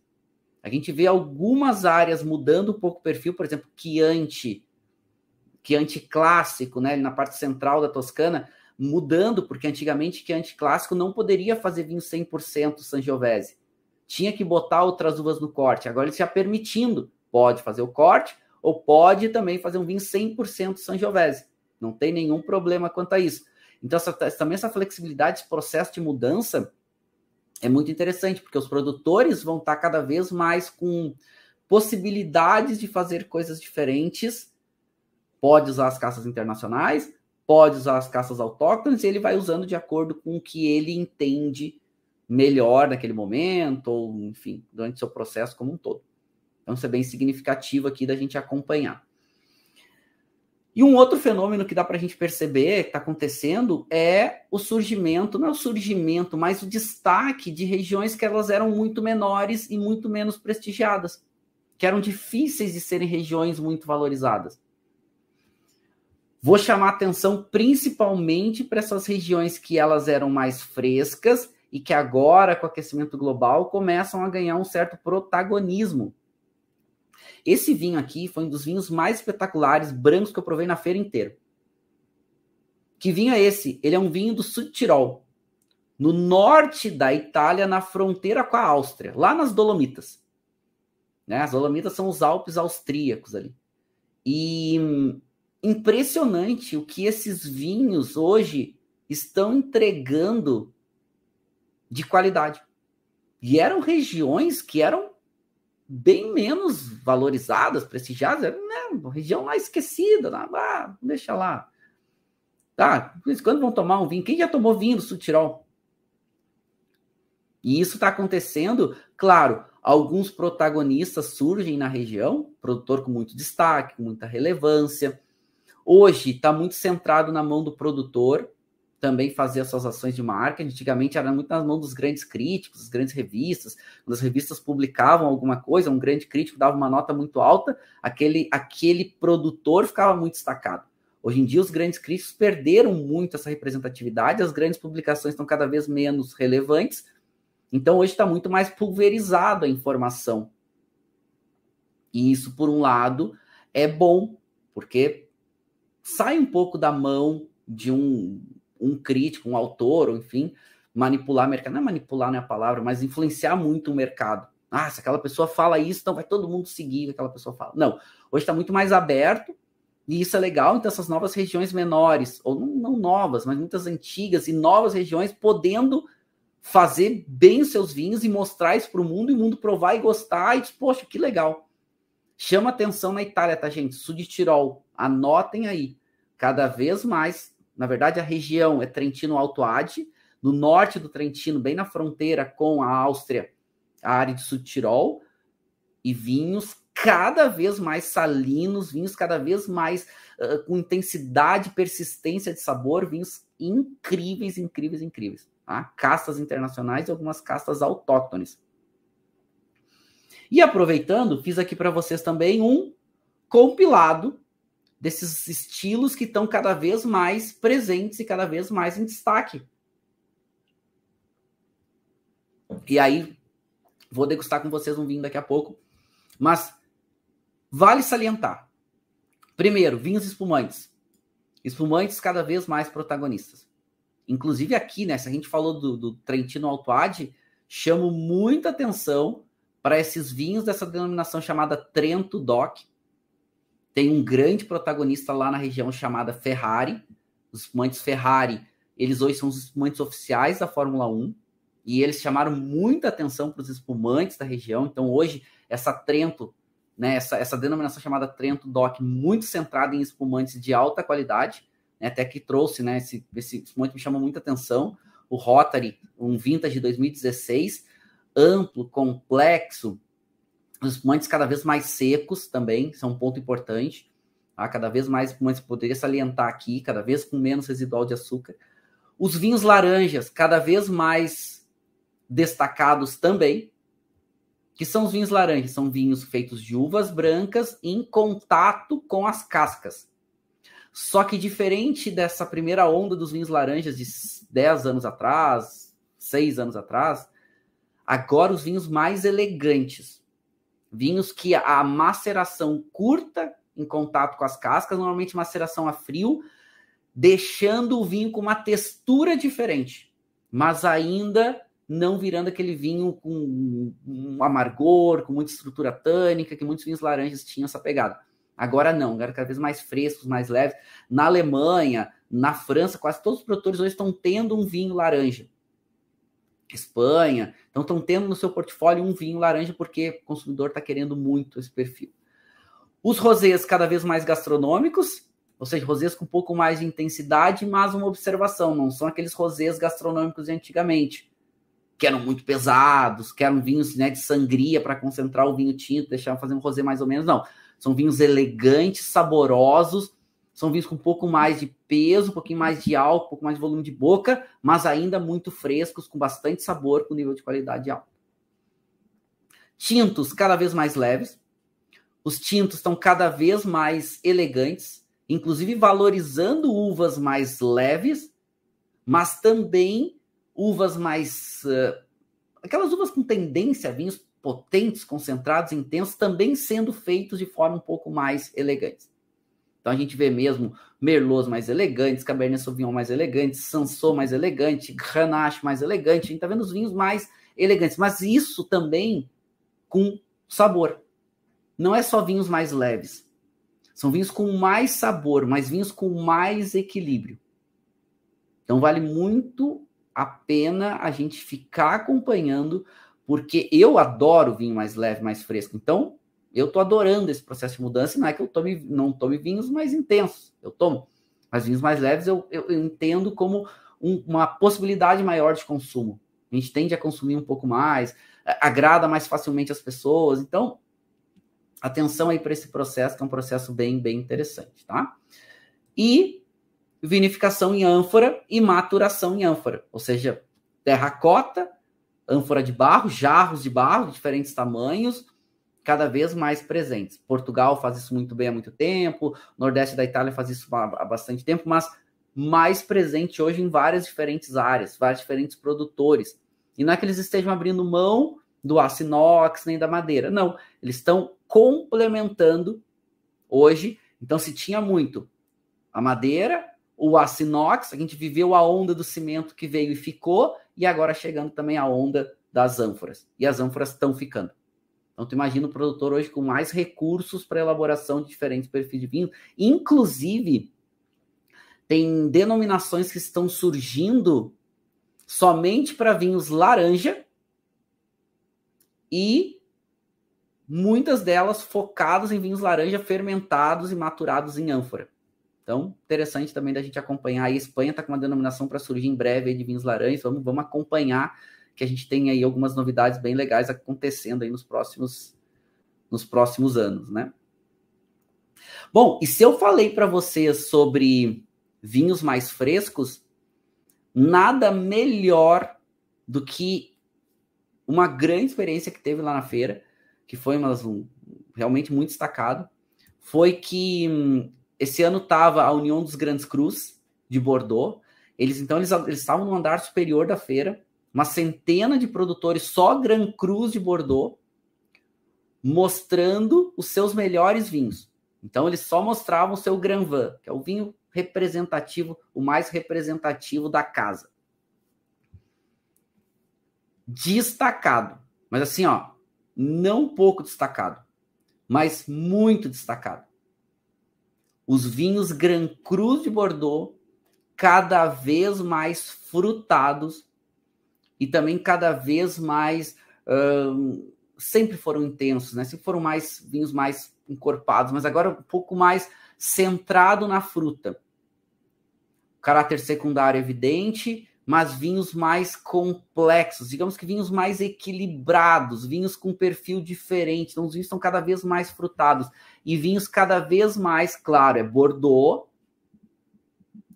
[SPEAKER 1] A gente vê algumas áreas mudando um pouco o perfil, por exemplo, Chianti clássico, né, na parte central da Toscana, mudando, porque antigamente Chianti clássico não poderia fazer vinho 100% Sangiovese. Tinha que botar outras uvas no corte. Agora eles já permitindo, pode fazer o corte ou pode também fazer um vinho 100% Sangiovese. Não tem nenhum problema quanto a isso. Então, também essa flexibilidade, esse processo de mudança é muito interessante, porque os produtores vão estar cada vez mais com possibilidades de fazer coisas diferentes. Pode usar as castas internacionais, pode usar as castas autóctones, e ele vai usando de acordo com o que ele entende melhor naquele momento, ou, enfim, durante o seu processo como um todo. Então, isso é bem significativo aqui da gente acompanhar. E um outro fenômeno que dá para a gente perceber que está acontecendo é o surgimento, não é o surgimento, mas o destaque de regiões que elas eram muito menores e muito menos prestigiadas, que eram difíceis de serem regiões muito valorizadas. Vou chamar atenção principalmente para essas regiões que elas eram mais frescas e que agora, com o aquecimento global, começam a ganhar um certo protagonismo. Esse vinho aqui foi um dos vinhos mais espetaculares, brancos, que eu provei na feira inteira. Que vinho é esse? Ele é um vinho do Südtirol, no norte da Itália, na fronteira com a Áustria, lá nas Dolomitas. Né? As Dolomitas são os Alpes austríacos ali. E impressionante o que esses vinhos hoje estão entregando de qualidade. E eram regiões que eram bem menos valorizadas, prestigiadas, né? Uma região lá esquecida, deixa lá. Tá, quando vão tomar um vinho? Quem já tomou vinho do Südtirol? E isso está acontecendo, claro, alguns protagonistas surgem na região, produtor com muito destaque, com muita relevância. Hoje está muito centrado na mão do produtor, também fazer as suas ações de marketing. Antigamente era muito nas mãos dos grandes críticos, das grandes revistas. Quando as revistas publicavam alguma coisa, um grande crítico dava uma nota muito alta, aquele produtor ficava muito destacado. Hoje em dia, os grandes críticos perderam muito essa representatividade, as grandes publicações estão cada vez menos relevantes, então hoje está muito mais pulverizado a informação. E isso, por um lado, é bom, porque sai um pouco da mão de um crítico, um autor, ou enfim, manipular o mercado. Não é manipular, não é a palavra, mas influenciar muito o mercado. Se aquela pessoa fala isso, então vai todo mundo seguir o que aquela pessoa fala. Não, hoje está muito mais aberto, e isso é legal. Então essas novas regiões menores, ou não novas, mas muitas antigas e novas regiões, podendo fazer bem os seus vinhos e mostrar isso para o mundo, e o mundo provar e gostar, e diz, poxa, que legal. Chama atenção na Itália, tá, gente? Südtirol, anotem aí. Cada vez mais. Na verdade, a região é Trentino-Alto Adige, no norte do Trentino, bem na fronteira com a Áustria, a área de Südtirol, e vinhos cada vez mais salinos, vinhos cada vez mais com intensidade, persistência de sabor, vinhos incríveis, incríveis, incríveis. Tá? Castas internacionais e algumas castas autóctones. E aproveitando, fiz aqui para vocês também um compilado desses estilos que estão cada vez mais presentes e cada vez mais em destaque. E aí, vou degustar com vocês um vinho daqui a pouco, mas vale salientar. Primeiro, vinhos espumantes. Espumantes cada vez mais protagonistas. Inclusive aqui, né, se a gente falou do Trentino Alto Adige, chamo muita atenção para esses vinhos dessa denominação chamada Trento DOC. Tem um grande protagonista lá na região chamada Ferrari. Os espumantes Ferrari, eles hoje são os espumantes oficiais da Fórmula 1. E eles chamaram muita atenção para os espumantes da região. Então, hoje, essa Trento, né, essa denominação chamada Trento DOC, muito centrada em espumantes de alta qualidade, né, até que trouxe, né, esse espumante me chamou muita atenção, o Rotary, um vintage de 2016, amplo, complexo, os espumantes cada vez mais secos também, são um ponto importante, tá? Cada vez mais espumantes, poderia salientar aqui, cada vez com menos residual de açúcar. Os vinhos laranjas, cada vez mais destacados também. Que são os vinhos laranjas? São vinhos feitos de uvas brancas em contato com as cascas. Só que diferente dessa primeira onda dos vinhos laranjas de 10 anos atrás, 6 anos atrás, agora os vinhos mais elegantes. Vinhos que a maceração curta em contato com as cascas, normalmente maceração a frio, deixando o vinho com uma textura diferente, mas ainda não virando aquele vinho com um amargor, com muita estrutura tânica, que muitos vinhos laranjas tinham essa pegada. Agora não, agora cada vez mais frescos, mais leves. Na Alemanha, na França, quase todos os produtores hoje estão tendo um vinho laranja. Espanha, então estão tendo no seu portfólio um vinho laranja porque o consumidor está querendo muito esse perfil. Os rosés cada vez mais gastronômicos, ou seja, rosés com um pouco mais de intensidade, mas uma observação, não são aqueles rosés gastronômicos de antigamente, que eram muito pesados, que eram vinhos, né, de sangria para concentrar o vinho tinto, deixar fazer um rosé mais ou menos, não. São vinhos elegantes, saborosos, são vinhos com um pouco mais de peso, um pouquinho mais de álcool, um pouco mais de volume de boca, mas ainda muito frescos, com bastante sabor, com nível de qualidade alto. Tintos cada vez mais leves. Os tintos estão cada vez mais elegantes, inclusive valorizando uvas mais leves, mas também uvas mais... aquelas uvas com tendência a vinhos potentes, concentrados, intensos, também sendo feitos de forma um pouco mais elegante. Então a gente vê mesmo Merlots mais elegantes, Cabernet Sauvignon mais elegantes, Cinsault mais elegante, Grenache mais elegante. A gente está vendo os vinhos mais elegantes, mas isso também com sabor. Não é só vinhos mais leves. São vinhos com mais sabor, mas vinhos com mais equilíbrio. Então vale muito a pena a gente ficar acompanhando, porque eu adoro vinho mais leve, mais fresco. Então, eu estou adorando esse processo de mudança. Não é que eu não tome vinhos mais intensos. Eu tomo. Mas vinhos mais leves eu entendo como uma possibilidade maior de consumo. A gente tende a consumir um pouco mais, agrada mais facilmente as pessoas. Então, atenção aí para esse processo, que é um processo bem, bem interessante, tá? E vinificação em ânfora e maturação em ânfora. Ou seja, terracota, ânfora de barro, jarros de barro de diferentes tamanhos, cada vez mais presentes. Portugal faz isso muito bem há muito tempo, o Nordeste da Itália faz isso há bastante tempo, mas mais presente hoje em várias diferentes áreas, vários diferentes produtores. E não é que eles estejam abrindo mão do aço inox nem da madeira, não. Eles estão complementando hoje. Então, se tinha muito a madeira, o aço inox, a gente viveu a onda do cimento que veio e ficou, e agora chegando também a onda das ânforas. E as ânforas estão ficando. Então, tu imagina o produtor hoje com mais recursos para elaboração de diferentes perfis de vinho. Inclusive, tem denominações que estão surgindo somente para vinhos laranja e muitas delas focadas em vinhos laranja fermentados e maturados em ânfora. Então, interessante também da gente acompanhar. A Espanha está com uma denominação para surgir em breve aí de vinhos laranjas. Vamos acompanhar, que a gente tem aí algumas novidades bem legais acontecendo aí nos próximos anos, né? Bom, e se eu falei para vocês sobre vinhos mais frescos, nada melhor do que uma grande experiência que teve lá na feira, que foi realmente muito destacado, foi que esse ano estava a União dos Grandes Crus de Bordeaux. Eles estavam no andar superior da feira, uma centena de produtores, só Grand Crus de Bordeaux, mostrando os seus melhores vinhos. Então, eles só mostravam o seu Grand Vin, que é o vinho representativo, o mais representativo da casa. Destacado. Mas assim, ó, não pouco destacado, mas muito destacado. Os vinhos Grand Cru de Bordeaux, cada vez mais frutados e também cada vez mais... sempre foram intensos, né? Sempre foram vinhos mais encorpados, mas agora um pouco mais centrado na fruta. Caráter secundário evidente, mas vinhos mais complexos, digamos que vinhos mais equilibrados, vinhos com perfil diferente. Então, os vinhos estão cada vez mais frutados. E vinhos cada vez mais, claro, é Bordeaux,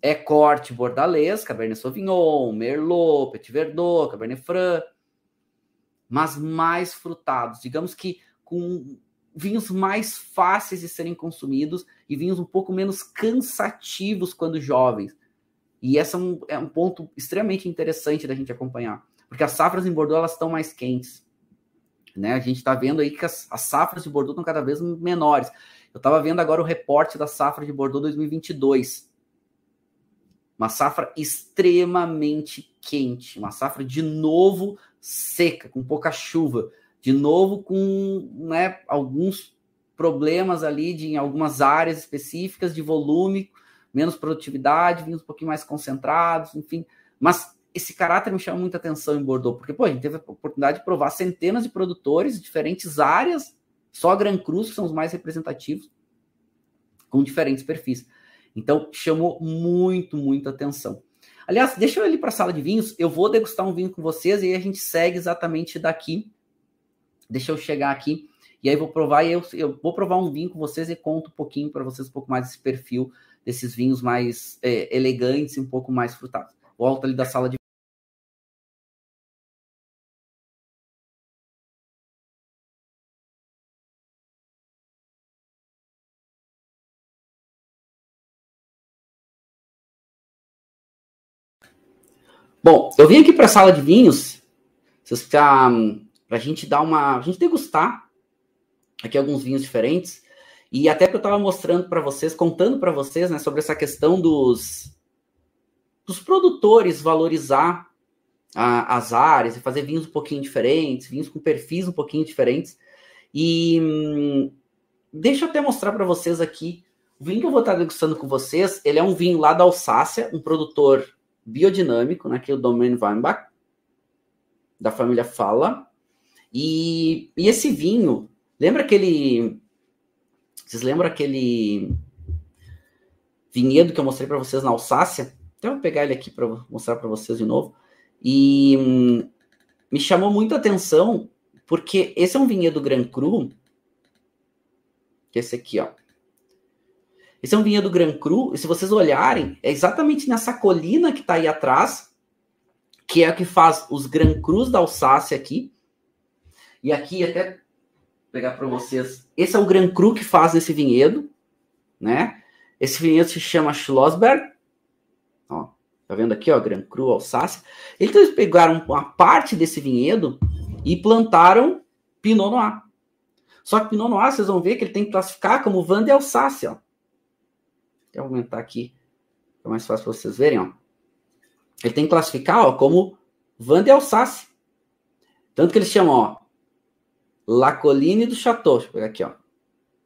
[SPEAKER 1] é corte bordalês, Cabernet Sauvignon, Merlot, Petit Verdot, Cabernet Franc, mas mais frutados. Digamos que com vinhos mais fáceis de serem consumidos e vinhos um pouco menos cansativos quando jovens. E esse é um ponto extremamente interessante da gente acompanhar, porque as safras em Bordeaux elas estão mais quentes, né? A gente está vendo aí que as safras de Bordeaux estão cada vez menores. Eu estava vendo agora o reporte da safra de Bordeaux 2022. Uma safra extremamente quente, uma safra de novo seca, com pouca chuva, de novo com, né, alguns problemas ali em algumas áreas específicas de volume, menos produtividade, vinhos um pouquinho mais concentrados, enfim. Mas esse caráter me chama muita atenção em Bordeaux, porque a gente teve a oportunidade de provar centenas de produtores de diferentes áreas, só Grand Cru, que são os mais representativos, com diferentes perfis. Então, chamou muita atenção. Aliás, deixa eu ir para a sala de vinhos, eu vou degustar um vinho com vocês e aí a gente segue exatamente daqui. Deixa eu chegar aqui e aí vou provar, e eu vou provar um vinho com vocês e conto um pouquinho para vocês um pouco mais desse perfil desses vinhos mais elegantes e um pouco mais frutados. Volto ali da sala de... Bom, eu vim aqui para a sala de vinhos para a gente a gente degustar aqui alguns vinhos diferentes, e até que eu estava mostrando para vocês, contando para vocês, né, sobre essa questão dos produtores valorizar as áreas e fazer vinhos um pouquinho diferentes, vinhos com perfis um pouquinho diferentes. E deixa eu até mostrar para vocês aqui o vinho que eu vou estar degustando com vocês. Ele é um vinho lá da Alsácia, um produtor biodinâmico, né, que é o Domaine Weinbach, da família Falla. E esse vinho, vocês lembram aquele vinhedo que eu mostrei para vocês na Alsácia? Então eu vou pegar ele aqui para mostrar para vocês de novo. E me chamou muito a atenção, porque esse é um vinhedo Grand Cru, que é esse aqui, ó. Esse é um vinhedo Grand Cru, e se vocês olharem, é exatamente nessa colina que está aí atrás, que é o que faz os Grand Crus da Alsácia aqui. E aqui, até vou pegar para vocês, esse é o Grand Cru que faz nesse vinhedo, né? Esse vinhedo se chama Schlossberg. Ó, tá vendo aqui, ó, Grand Cru, Alsácia. Eles pegaram uma parte desse vinhedo e plantaram Pinot Noir. Só que Pinot Noir, vocês vão ver que ele tem que classificar como Vin de Alsáce, ó. Vou aumentar aqui, é mais fácil para vocês verem, ó. Ele tem que classificar, ó, como Vin de Alsáce. Tanto que eles chamam, ó, La Colline do Château. Deixa eu pegar aqui, ó.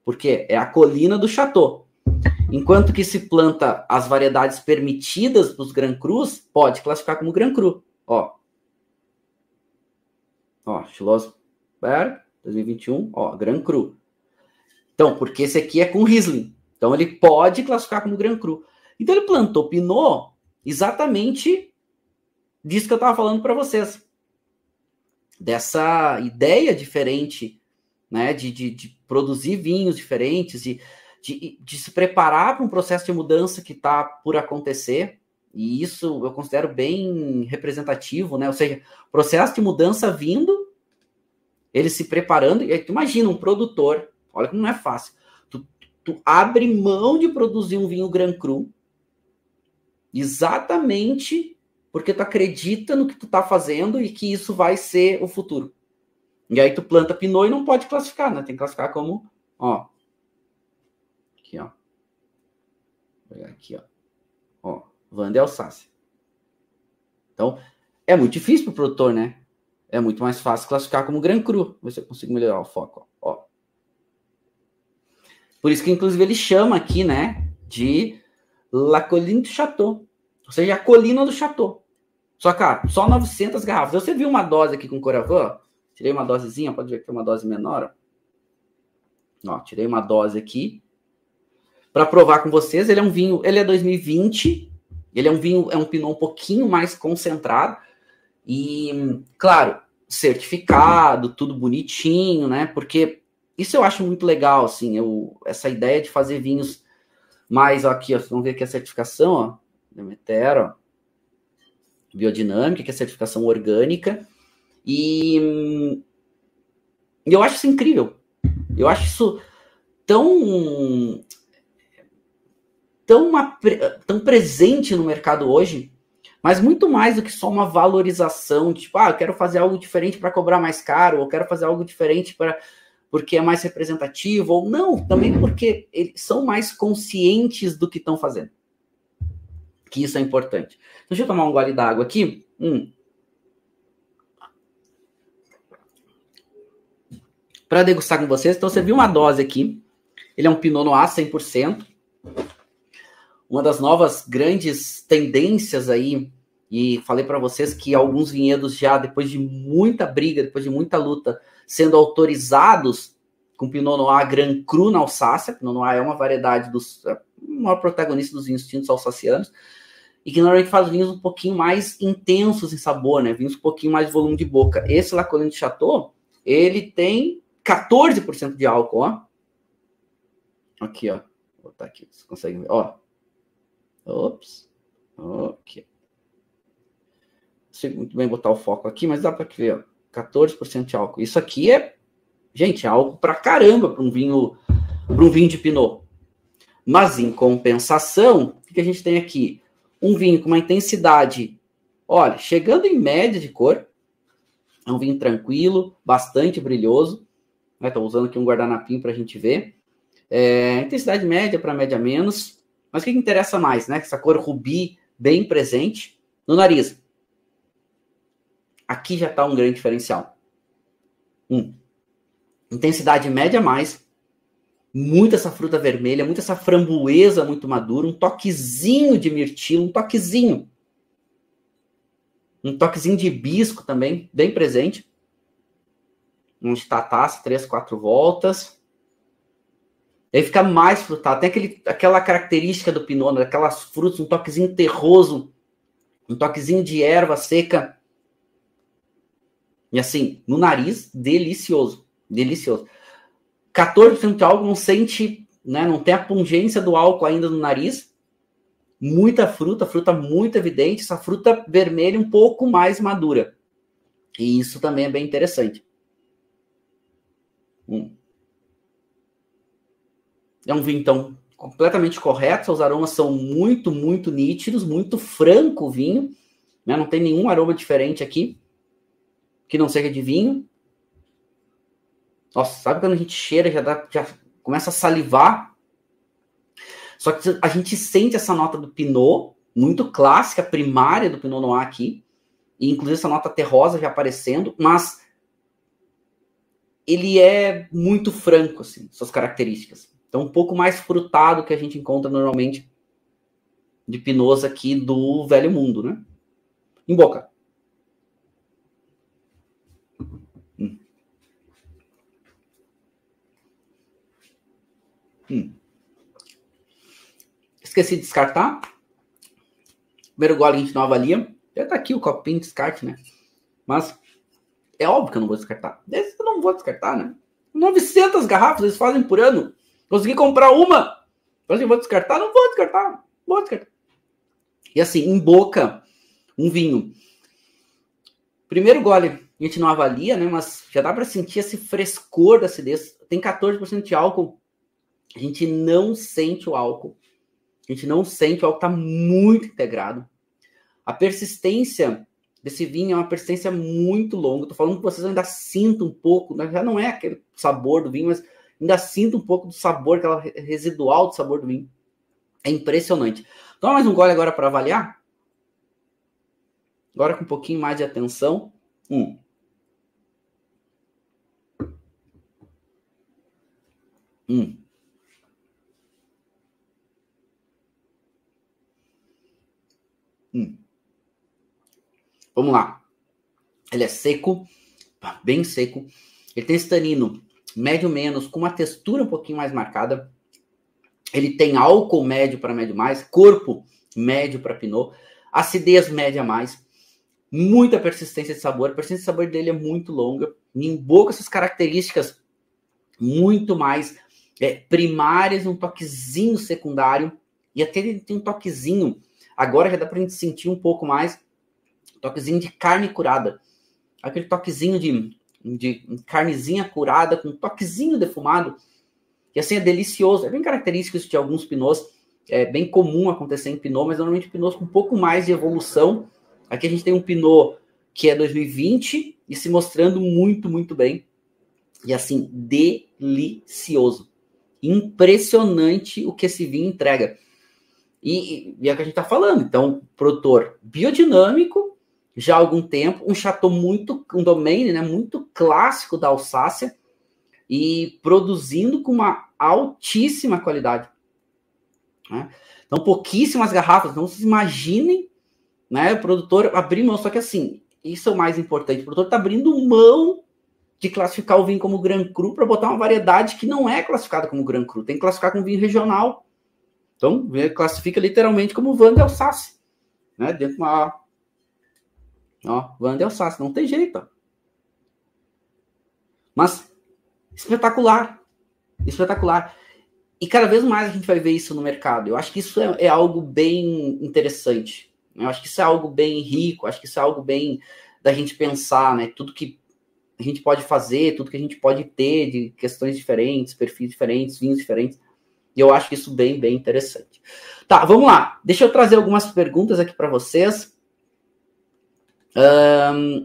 [SPEAKER 1] Porque é a colina do Château. Enquanto que se planta as variedades permitidas para os Grand Crus, pode classificar como Grand Cru. Ó, Schlossberg 2021, ó, Grand Cru. Então, porque esse aqui é com Riesling. Então, ele pode classificar como Grand Cru. Então, ele plantou Pinot exatamente disso que eu estava falando para vocês. Dessa ideia diferente, né, de produzir vinhos diferentes, de se preparar para um processo de mudança que está por acontecer. E isso eu considero bem representativo, né? Ou seja, processo de mudança vindo, ele se preparando. E aí, tu imagina um produtor, olha como não é fácil. Tu abre mão de produzir um vinho Grand Cru exatamente porque tu acredita no que tu tá fazendo e que isso vai ser o futuro. E aí tu planta Pinot e não pode classificar, né? Tem que classificar como, ó. Aqui, ó. Vou pegar aqui, ó. Ó, Vin de Alsáce. Então, é muito difícil pro produtor, né? é muito mais fácil classificar como Grand Cru. Vê se eu consigo melhorar o foco. Ó. Por isso que, inclusive, ele chama aqui, né, de La Colline du Château. Ou seja, a colina do Chateau. Só, cara, só 900 garrafas. Você viu uma dose aqui com Coravin? Tirei uma dosezinha, pode ver que é uma dose menor. Ó, tirei uma dose aqui para provar com vocês. Ele é um vinho, ele é 2020. Ele é um vinho, é um Pinot um pouquinho mais concentrado. E, claro, certificado, tudo bonitinho, né? Porque isso eu acho muito legal, assim, essa ideia de fazer vinhos mais, ó, aqui, ó, vocês vão ver aqui a certificação, ó, Demeter, ó, biodinâmica, que é a certificação orgânica, e eu acho isso incrível. Eu acho isso tão presente no mercado hoje, mas muito mais do que só uma valorização, tipo, eu quero fazer algo diferente para cobrar mais caro, ou quero fazer algo diferente porque é mais representativo, ou não, também porque eles são mais conscientes do que estão fazendo. Que isso é importante. Deixa eu tomar um gole d'água aqui. Para degustar com vocês. Então, você viu uma dose aqui. Ele é um Pinot Noir 100%. Uma das novas grandes tendências aí, e falei para vocês que alguns vinhedos já, depois de muita briga, depois de muita luta, sendo autorizados com Pinot Noir Grand Cru na Alsácia. Pinot Noir é uma variedade o maior protagonista dos vinhos tintos alsacianos, e que normalmente faz vinhos um pouquinho mais intensos em sabor, né? Vinhos um pouquinho mais de volume de boca. Esse La Colline du Château, ele tem 14% de álcool, ó. Aqui, ó. Vou botar aqui, vocês conseguem ver, ó. Ops. Ok. Não sei muito bem botar o foco aqui, mas dá para ver, ó. 14% de álcool. Isso aqui é, gente, é álcool pra caramba para um vinho de Pinot. Mas, em compensação, o que a gente tem aqui? Um vinho com uma intensidade, olha, chegando em média de cor. É um vinho tranquilo, bastante brilhoso. Estou usando aqui um guardanapinho para a gente ver. Intensidade média para média menos. Mas o que interessa mais, né? Essa cor rubi bem presente no nariz. Aqui já está um grande diferencial. Intensidade média mais. Muita essa fruta vermelha, muita essa framboesa muito madura, um toquezinho de mirtilo, um toquezinho de hibisco também, bem presente. Onde está a taça, 3, 4 voltas. E aí fica mais frutado. Tem aquela característica do Pinot, aquelas frutas, um toquezinho terroso, um toquezinho de erva seca. E assim, no nariz, delicioso. Delicioso. 14% de álcool, não sente, né? Não tem a pungência do álcool ainda no nariz. Muita fruta muito evidente. Essa fruta vermelha um pouco mais madura. E isso também é bem interessante. É um vinho, então, completamente correto. Os aromas são muito, muito nítidos, muito franco o vinho. Né? Não tem nenhum aroma diferente aqui que não seja de vinho. Nossa, sabe quando a gente cheira, já começa a salivar? Só que a gente sente essa nota do Pinot, muito clássica, primária do Pinot Noir aqui. E inclusive essa nota terrosa já aparecendo, mas ele é muito franco, assim, suas características. Então, um pouco mais frutado que a gente encontra normalmente de Pinots aqui do Velho Mundo, né? Em boca. Esqueci de descartar. Primeiro gole a gente não avalia. Já tá aqui o copinho de descarte, né? Mas é óbvio que eu não vou descartar. Esse eu não vou descartar, né? 900 garrafas eles fazem por ano. Consegui comprar uma. Mas eu vou descartar? Não vou descartar. Vou descartar. E assim, em boca, um vinho. Primeiro gole a gente não avalia, né? Mas já dá para sentir esse frescor da acidez. Tem 14% de álcool. A gente não sente o álcool. A gente não sente, o álcool está muito integrado. A persistência desse vinho é uma persistência muito longa. Estou falando que vocês ainda sintam um pouco, já não é aquele sabor do vinho, mas ainda sinto um pouco do sabor, aquela residual do sabor do vinho. É impressionante. Toma mais um gole agora para avaliar. Agora com um pouquinho mais de atenção. Vamos lá. Ele é seco, bem seco. Ele tem esse tanino médio menos, com uma textura um pouquinho mais marcada. Ele tem álcool médio para médio mais, corpo médio para Pinot, acidez média mais, muita persistência de sabor. A persistência de sabor dele é muito longa, em boca essas características muito mais primárias, um toquezinho secundário, e até ele tem um toquezinho, agora já dá para a gente sentir um pouco mais, toquezinho de carne curada, aquele toquezinho de carnezinha curada, com um toquezinho defumado, e assim é delicioso, é bem característico isso de alguns pinots, é bem comum acontecer em pinot, mas normalmente pinots com um pouco mais de evolução. Aqui a gente tem um pinot que é 2020 e se mostrando muito, muito bem, e assim, delicioso, impressionante o que esse vinho entrega, e é o que a gente está falando. Então, produtor biodinâmico, já há algum tempo, um domaine, né, muito clássico da Alsácia, e produzindo com uma altíssima qualidade, né? Então, pouquíssimas garrafas, não se imaginem, né, o produtor abrir mão, só que assim, isso é o mais importante, o produtor está abrindo mão de classificar o vinho como Grand Cru para botar uma variedade que não é classificada como Grand Cru, tem que classificar como vinho regional. Então, classifica literalmente como Vin d'Alsace, né, dentro de uma... Ó, Vin d'Alsace, não tem jeito, ó. Mas espetacular, espetacular. E cada vez mais a gente vai ver isso no mercado. Eu acho que isso é algo bem interessante. Eu acho que isso é algo bem rico, acho que isso é algo bem da gente pensar, né? Tudo que a gente pode fazer, tudo que a gente pode ter de questões diferentes, perfis diferentes, vinhos diferentes. E eu acho isso bem, bem interessante. Tá, vamos lá. Deixa eu trazer algumas perguntas aqui para vocês.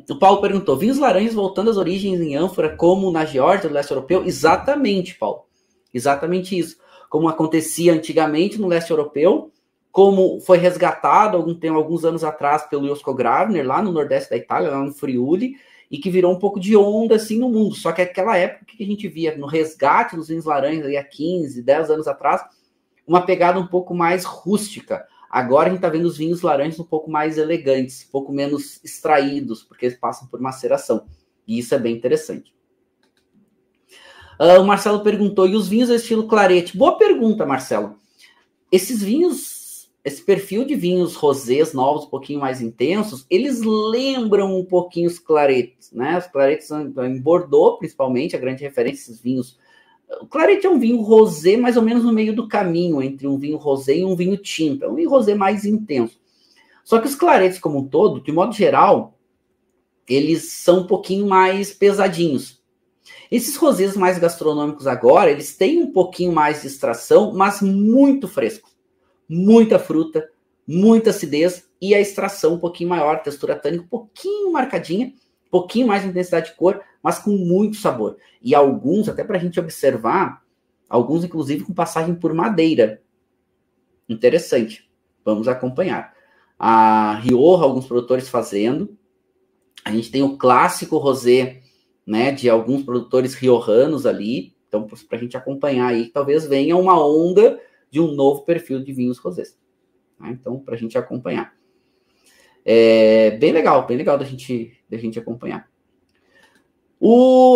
[SPEAKER 1] O Paulo perguntou, vinhos laranjas voltando às origens em ânfora, como na Geórgia, no leste europeu? Exatamente, Paulo. Exatamente isso. Como acontecia antigamente no leste europeu, como foi resgatado alguns anos atrás pelo Josko Gravner, lá no nordeste da Itália, lá no Friuli, e que virou um pouco de onda assim no mundo. Só que naquela época que a gente via no resgate dos vinhos laranjas, aí há 15, 10 anos atrás, uma pegada um pouco mais rústica. Agora a gente está vendo os vinhos laranjas um pouco mais elegantes, um pouco menos extraídos, porque eles passam por maceração. E isso é bem interessante. O Marcelo perguntou, e os vinhos estilo clarete? Boa pergunta, Marcelo. Esses vinhos, esse perfil de vinhos rosés novos, um pouquinho mais intensos, eles lembram um pouquinho os claretes, né? Os claretes em Bordeaux, principalmente, a grande referência, esses vinhos. O clarete é um vinho rosé mais ou menos no meio do caminho entre um vinho rosé e um vinho tinto. É um vinho rosé mais intenso. Só que os claretes como um todo, de modo geral, eles são um pouquinho mais pesadinhos. Esses rosés mais gastronômicos agora, eles têm um pouquinho mais de extração, mas muito fresco. Muita fruta, muita acidez e a extração um pouquinho maior, textura tânica um pouquinho marcadinha, um pouquinho mais de intensidade de cor, mas com muito sabor. E alguns, até para a gente observar, alguns inclusive com passagem por madeira. Interessante. Vamos acompanhar. A Rioja, alguns produtores fazendo. A gente tem o clássico rosé, né, de alguns produtores riojanos ali. Então, para a gente acompanhar aí, talvez venha uma onda de um novo perfil de vinhos rosés. Né? Então, para a gente acompanhar. É bem legal da gente acompanhar.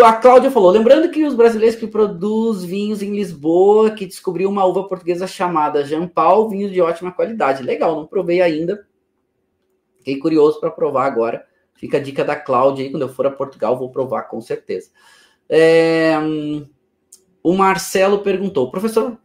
[SPEAKER 1] A Cláudia falou, lembrando que os brasileiros que produzem vinhos em Lisboa, que descobriu uma uva portuguesa chamada Jean Paul, vinhos de ótima qualidade. Legal, não provei ainda. Fiquei curioso para provar agora. Fica a dica da Cláudia aí, quando eu for a Portugal, vou provar com certeza. O Marcelo perguntou, professor,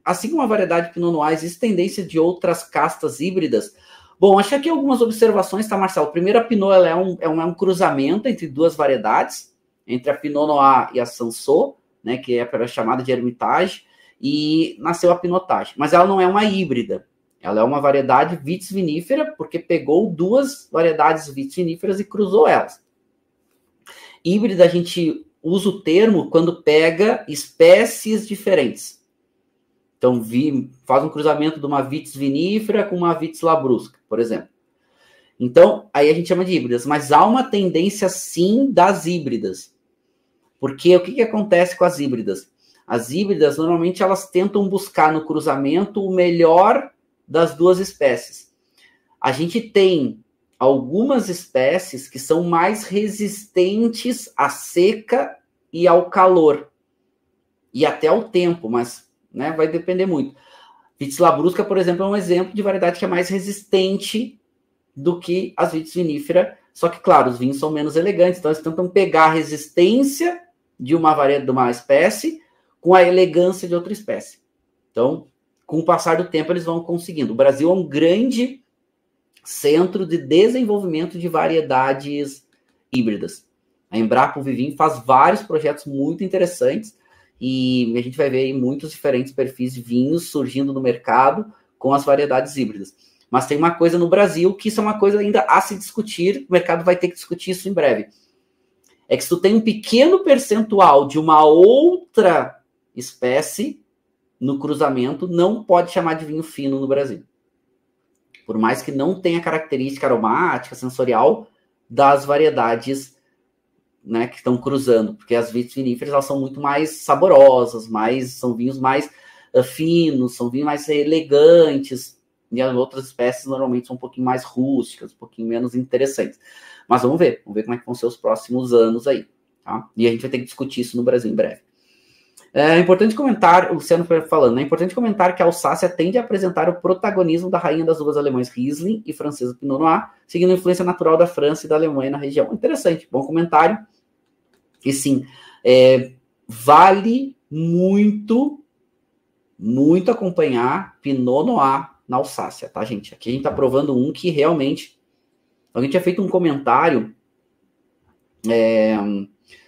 [SPEAKER 1] assim como a variedade Pinot Noir, existe tendência de outras castas híbridas? Bom, acho que aqui algumas observações, tá, Marcelo? Primeiro, a Pinot ela é um cruzamento entre duas variedades, entre a Pinot Noir e a Cinsault, né, que é chamada de Hermitage, e nasceu a Pinotage. Mas ela não é uma híbrida, ela é uma variedade vitis vinífera, porque pegou duas variedades vitis viníferas e cruzou elas. Híbrida, a gente usa o termo quando pega espécies diferentes. Então, faz um cruzamento de uma vitis vinífera com uma vitis labrusca, por exemplo. Então, aí a gente chama de híbridas. Mas há uma tendência, sim, das híbridas. Porque o que acontece com as híbridas? As híbridas, normalmente, elas tentam buscar no cruzamento o melhor das duas espécies. A gente tem algumas espécies que são mais resistentes à seca e ao calor. E até ao tempo, mas né, vai depender muito. Vitis labrusca, por exemplo, é um exemplo de variedade que é mais resistente do que as vitis vinífera, só que, claro, os vinhos são menos elegantes, então eles tentam pegar a resistência de uma variedade, de uma espécie com a elegância de outra espécie. Então, com o passar do tempo, eles vão conseguindo. O Brasil é um grande centro de desenvolvimento de variedades híbridas. A Embrapa Vivim faz vários projetos muito interessantes e a gente vai ver aí muitos diferentes perfis de vinhos surgindo no mercado com as variedades híbridas. Mas tem uma coisa no Brasil que isso é uma coisa ainda a se discutir, o mercado vai ter que discutir isso em breve. É que se tu tem um pequeno percentual de uma outra espécie no cruzamento, não pode chamar de vinho fino no Brasil. Por mais que não tenha característica aromática, sensorial das variedades, né, que estão cruzando, porque as vitis viníferas elas são muito mais saborosas, são vinhos mais finos, são vinhos mais elegantes, e as outras espécies normalmente são um pouquinho mais rústicas, um pouquinho menos interessantes. Mas vamos ver como é que vão ser os próximos anos aí, tá? E a gente vai ter que discutir isso no Brasil em breve. É importante comentar, o Luciano falando, é importante comentar que a Alsácia tende a apresentar o protagonismo da rainha das uvas alemães Riesling e francesa Pinot Noir, seguindo a influência natural da França e da Alemanha na região. Interessante, bom comentário. E sim, vale muito acompanhar Pinot Noir na Alsácia, tá, gente? Aqui a gente tá provando um que realmente... Alguém tinha feito um comentário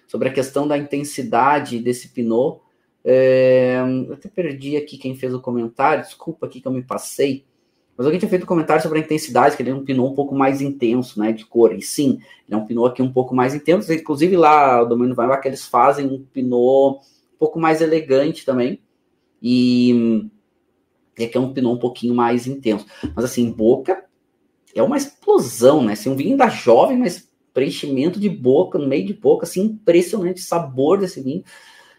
[SPEAKER 1] sobre a questão da intensidade desse Pinot. Eu até perdi aqui quem fez o comentário, desculpa aqui que eu me passei, mas alguém tinha feito um comentário sobre a intensidade, que ele é um Pinot um pouco mais intenso, né, de cor, e sim, ele é um Pinot aqui um pouco mais intenso, inclusive lá o Domínio Vai, que eles fazem um Pinot um pouco mais elegante também, e aqui é um Pinot um pouquinho mais intenso, mas assim, em boca, é uma explosão, né, assim, um vinho da jovem, mas preenchimento de boca, no meio de boca, assim, impressionante sabor desse vinho,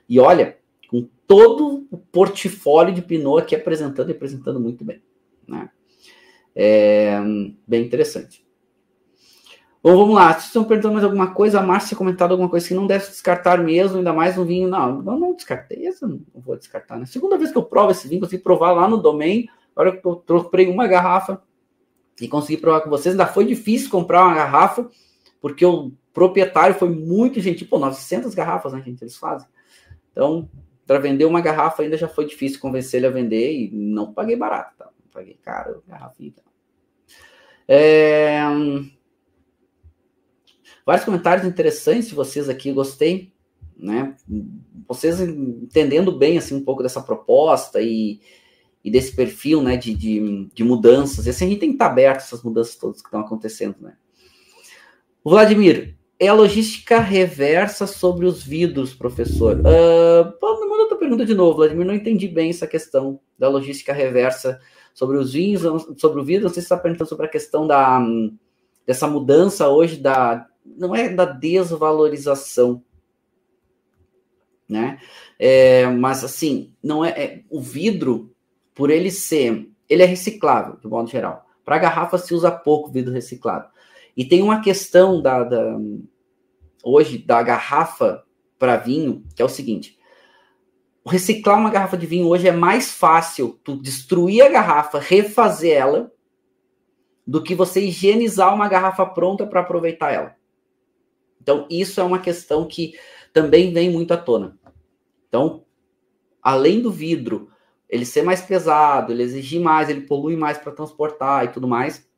[SPEAKER 1] e olha, com todo o portfólio de Pinot aqui apresentando muito bem, né? Bem interessante. Bom, vamos lá. Se estão perguntando mais alguma coisa, a Márcia tinha comentado alguma coisa que não deve descartar mesmo, ainda mais um vinho. Não descartei, esse eu não vou descartar, né? Segunda vez que eu provo esse vinho, consegui provar lá no Domain, agora que eu comprei uma garrafa e consegui provar com vocês, ainda foi difícil comprar uma garrafa, porque o proprietário foi muito gentil, 900 garrafas, né, gente, eles fazem. Então, para vender uma garrafa ainda já foi difícil convencer ele a vender e não paguei barato, tá? Paguei caro, garrafinha. Vários comentários interessantes de vocês aqui, gostei, né? Vocês entendendo bem assim um pouco dessa proposta e desse perfil, né, de mudanças. E assim, a gente tem que estar aberto a essas mudanças todas que estão acontecendo, né? O Vladimir, é a logística reversa sobre os vidros, professor? Manda outra pergunta de novo, Vladimir, não entendi bem essa questão da logística reversa sobre os vinhos, sobre o vidro, não sei se você está perguntando sobre a questão dessa mudança hoje, não é da desvalorização, né? Mas assim, não o vidro, por ele é reciclável, de modo geral. Para garrafa se usa pouco vidro reciclado. E tem uma questão hoje da garrafa para vinho, que é o seguinte: reciclar uma garrafa de vinho hoje é mais fácil tu destruir a garrafa, refazer ela, do que você higienizar uma garrafa pronta para aproveitar ela. Então, isso é uma questão que também vem muito à tona. Então, além do vidro, ele ser mais pesado, ele exigir mais, ele polui mais para transportar e tudo mais,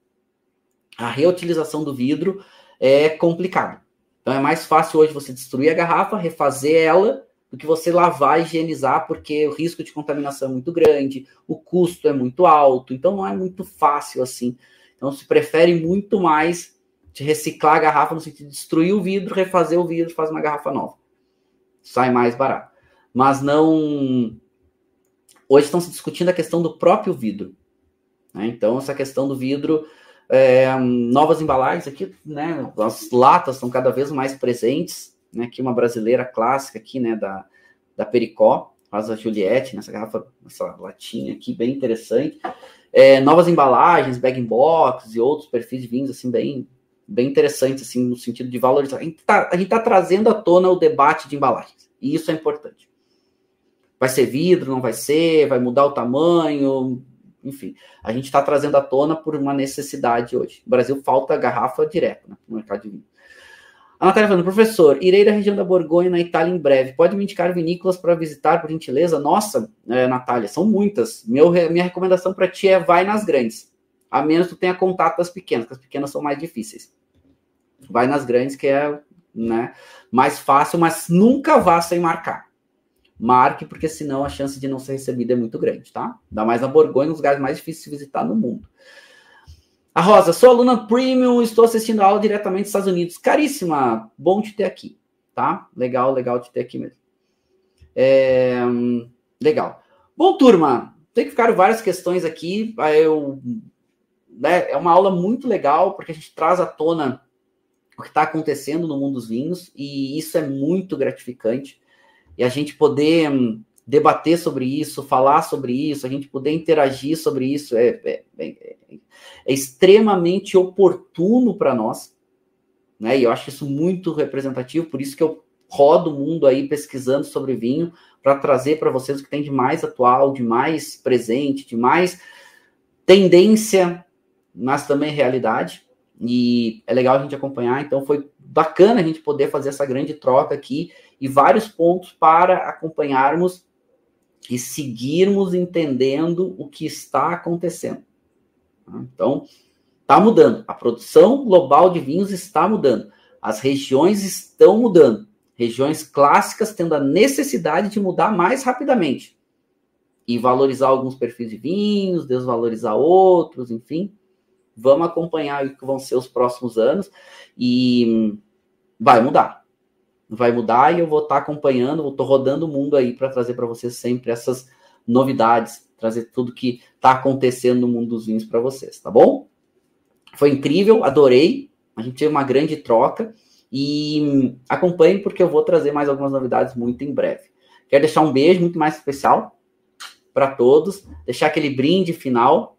[SPEAKER 1] a reutilização do vidro é complicado. Então é mais fácil hoje você destruir a garrafa, refazer ela, do que você lavar e higienizar, porque o risco de contaminação é muito grande, o custo é muito alto, então não é muito fácil assim. Então se prefere muito mais de reciclar a garrafa, no sentido de destruir o vidro, refazer o vidro, fazer uma garrafa nova. Sai mais barato. Mas não... Hoje estão se discutindo a questão do próprio vidro, né? Então essa questão do vidro... novas embalagens aqui, né? As latas estão cada vez mais presentes, né? Aqui uma brasileira clássica aqui, né? Da Pericó, faz a Juliette, nessa garrafa, essa latinha aqui, bem interessante. novas embalagens, bag-in-box e outros perfis de vinhos, assim, bem interessantes, assim, no sentido de valorizar. A gente tá trazendo à tona o debate de embalagens, e isso é importante. Vai ser vidro, não vai ser, vai mudar o tamanho, enfim. A gente está trazendo à tona por uma necessidade hoje. No Brasil falta garrafa direto, né, no mercado de vinho. A Natália falando, professor, irei da região da Borgonha, na Itália, em breve. Pode me indicar vinícolas para visitar, por gentileza? Nossa, Natália, são muitas. Minha recomendação para ti é vai nas grandes. A menos que tu tenha contato das pequenas, que as pequenas são mais difíceis. Vai nas grandes, que é, né, mais fácil, mas nunca vá sem marcar. Marque, porque senão a chance de não ser recebida é muito grande, tá? Ainda mais na Borgonha, um dos lugares mais difíceis de visitar no mundo. A Rosa, sou aluna premium, estou assistindo a aula diretamente dos Estados Unidos. Caríssima, bom te ter aqui, tá? Legal te ter aqui mesmo. Legal. Bom, turma, tem que ficar várias questões aqui. É uma aula muito legal, porque a gente traz à tona o que está acontecendo no mundo dos vinhos, e isso é muito gratificante. E a gente poder debater sobre isso, falar sobre isso, a gente poder interagir sobre isso é extremamente oportuno para nós, né? E eu acho isso muito representativo, por isso que eu rodo o mundo aí pesquisando sobre vinho, para trazer para vocês o que tem de mais atual, de mais presente, de mais tendência, mas também realidade. E é legal a gente acompanhar, então foi bacana a gente poder fazer essa grande troca aqui, e vários pontos para acompanharmos e seguirmos entendendo o que está acontecendo. Então, está mudando. A produção global de vinhos está mudando. As regiões estão mudando. Regiões clássicas tendo a necessidade de mudar mais rapidamente. E valorizar alguns perfis de vinhos, desvalorizar outros, enfim. Vamos acompanhar o que vão ser os próximos anos. E vai mudar. Vai mudar e eu vou estar acompanhando, estou rodando o mundo aí para trazer para vocês sempre essas novidades, trazer tudo que está acontecendo no mundo dos vinhos para vocês, tá bom? Foi incrível, adorei, a gente teve uma grande troca e acompanhe porque eu vou trazer mais algumas novidades muito em breve. Quero deixar um beijo muito mais especial para todos, deixar aquele brinde final.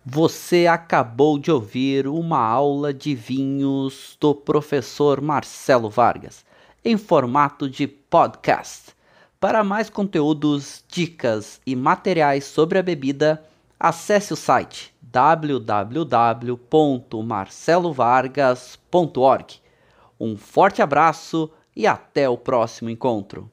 [SPEAKER 2] Você acabou de ouvir uma aula de vinhos do professor Marcelo Vargas, em formato de podcast. Para mais conteúdos, dicas e materiais sobre a bebida, acesse o site www.marcelovargas.org. Um forte abraço e até o próximo encontro.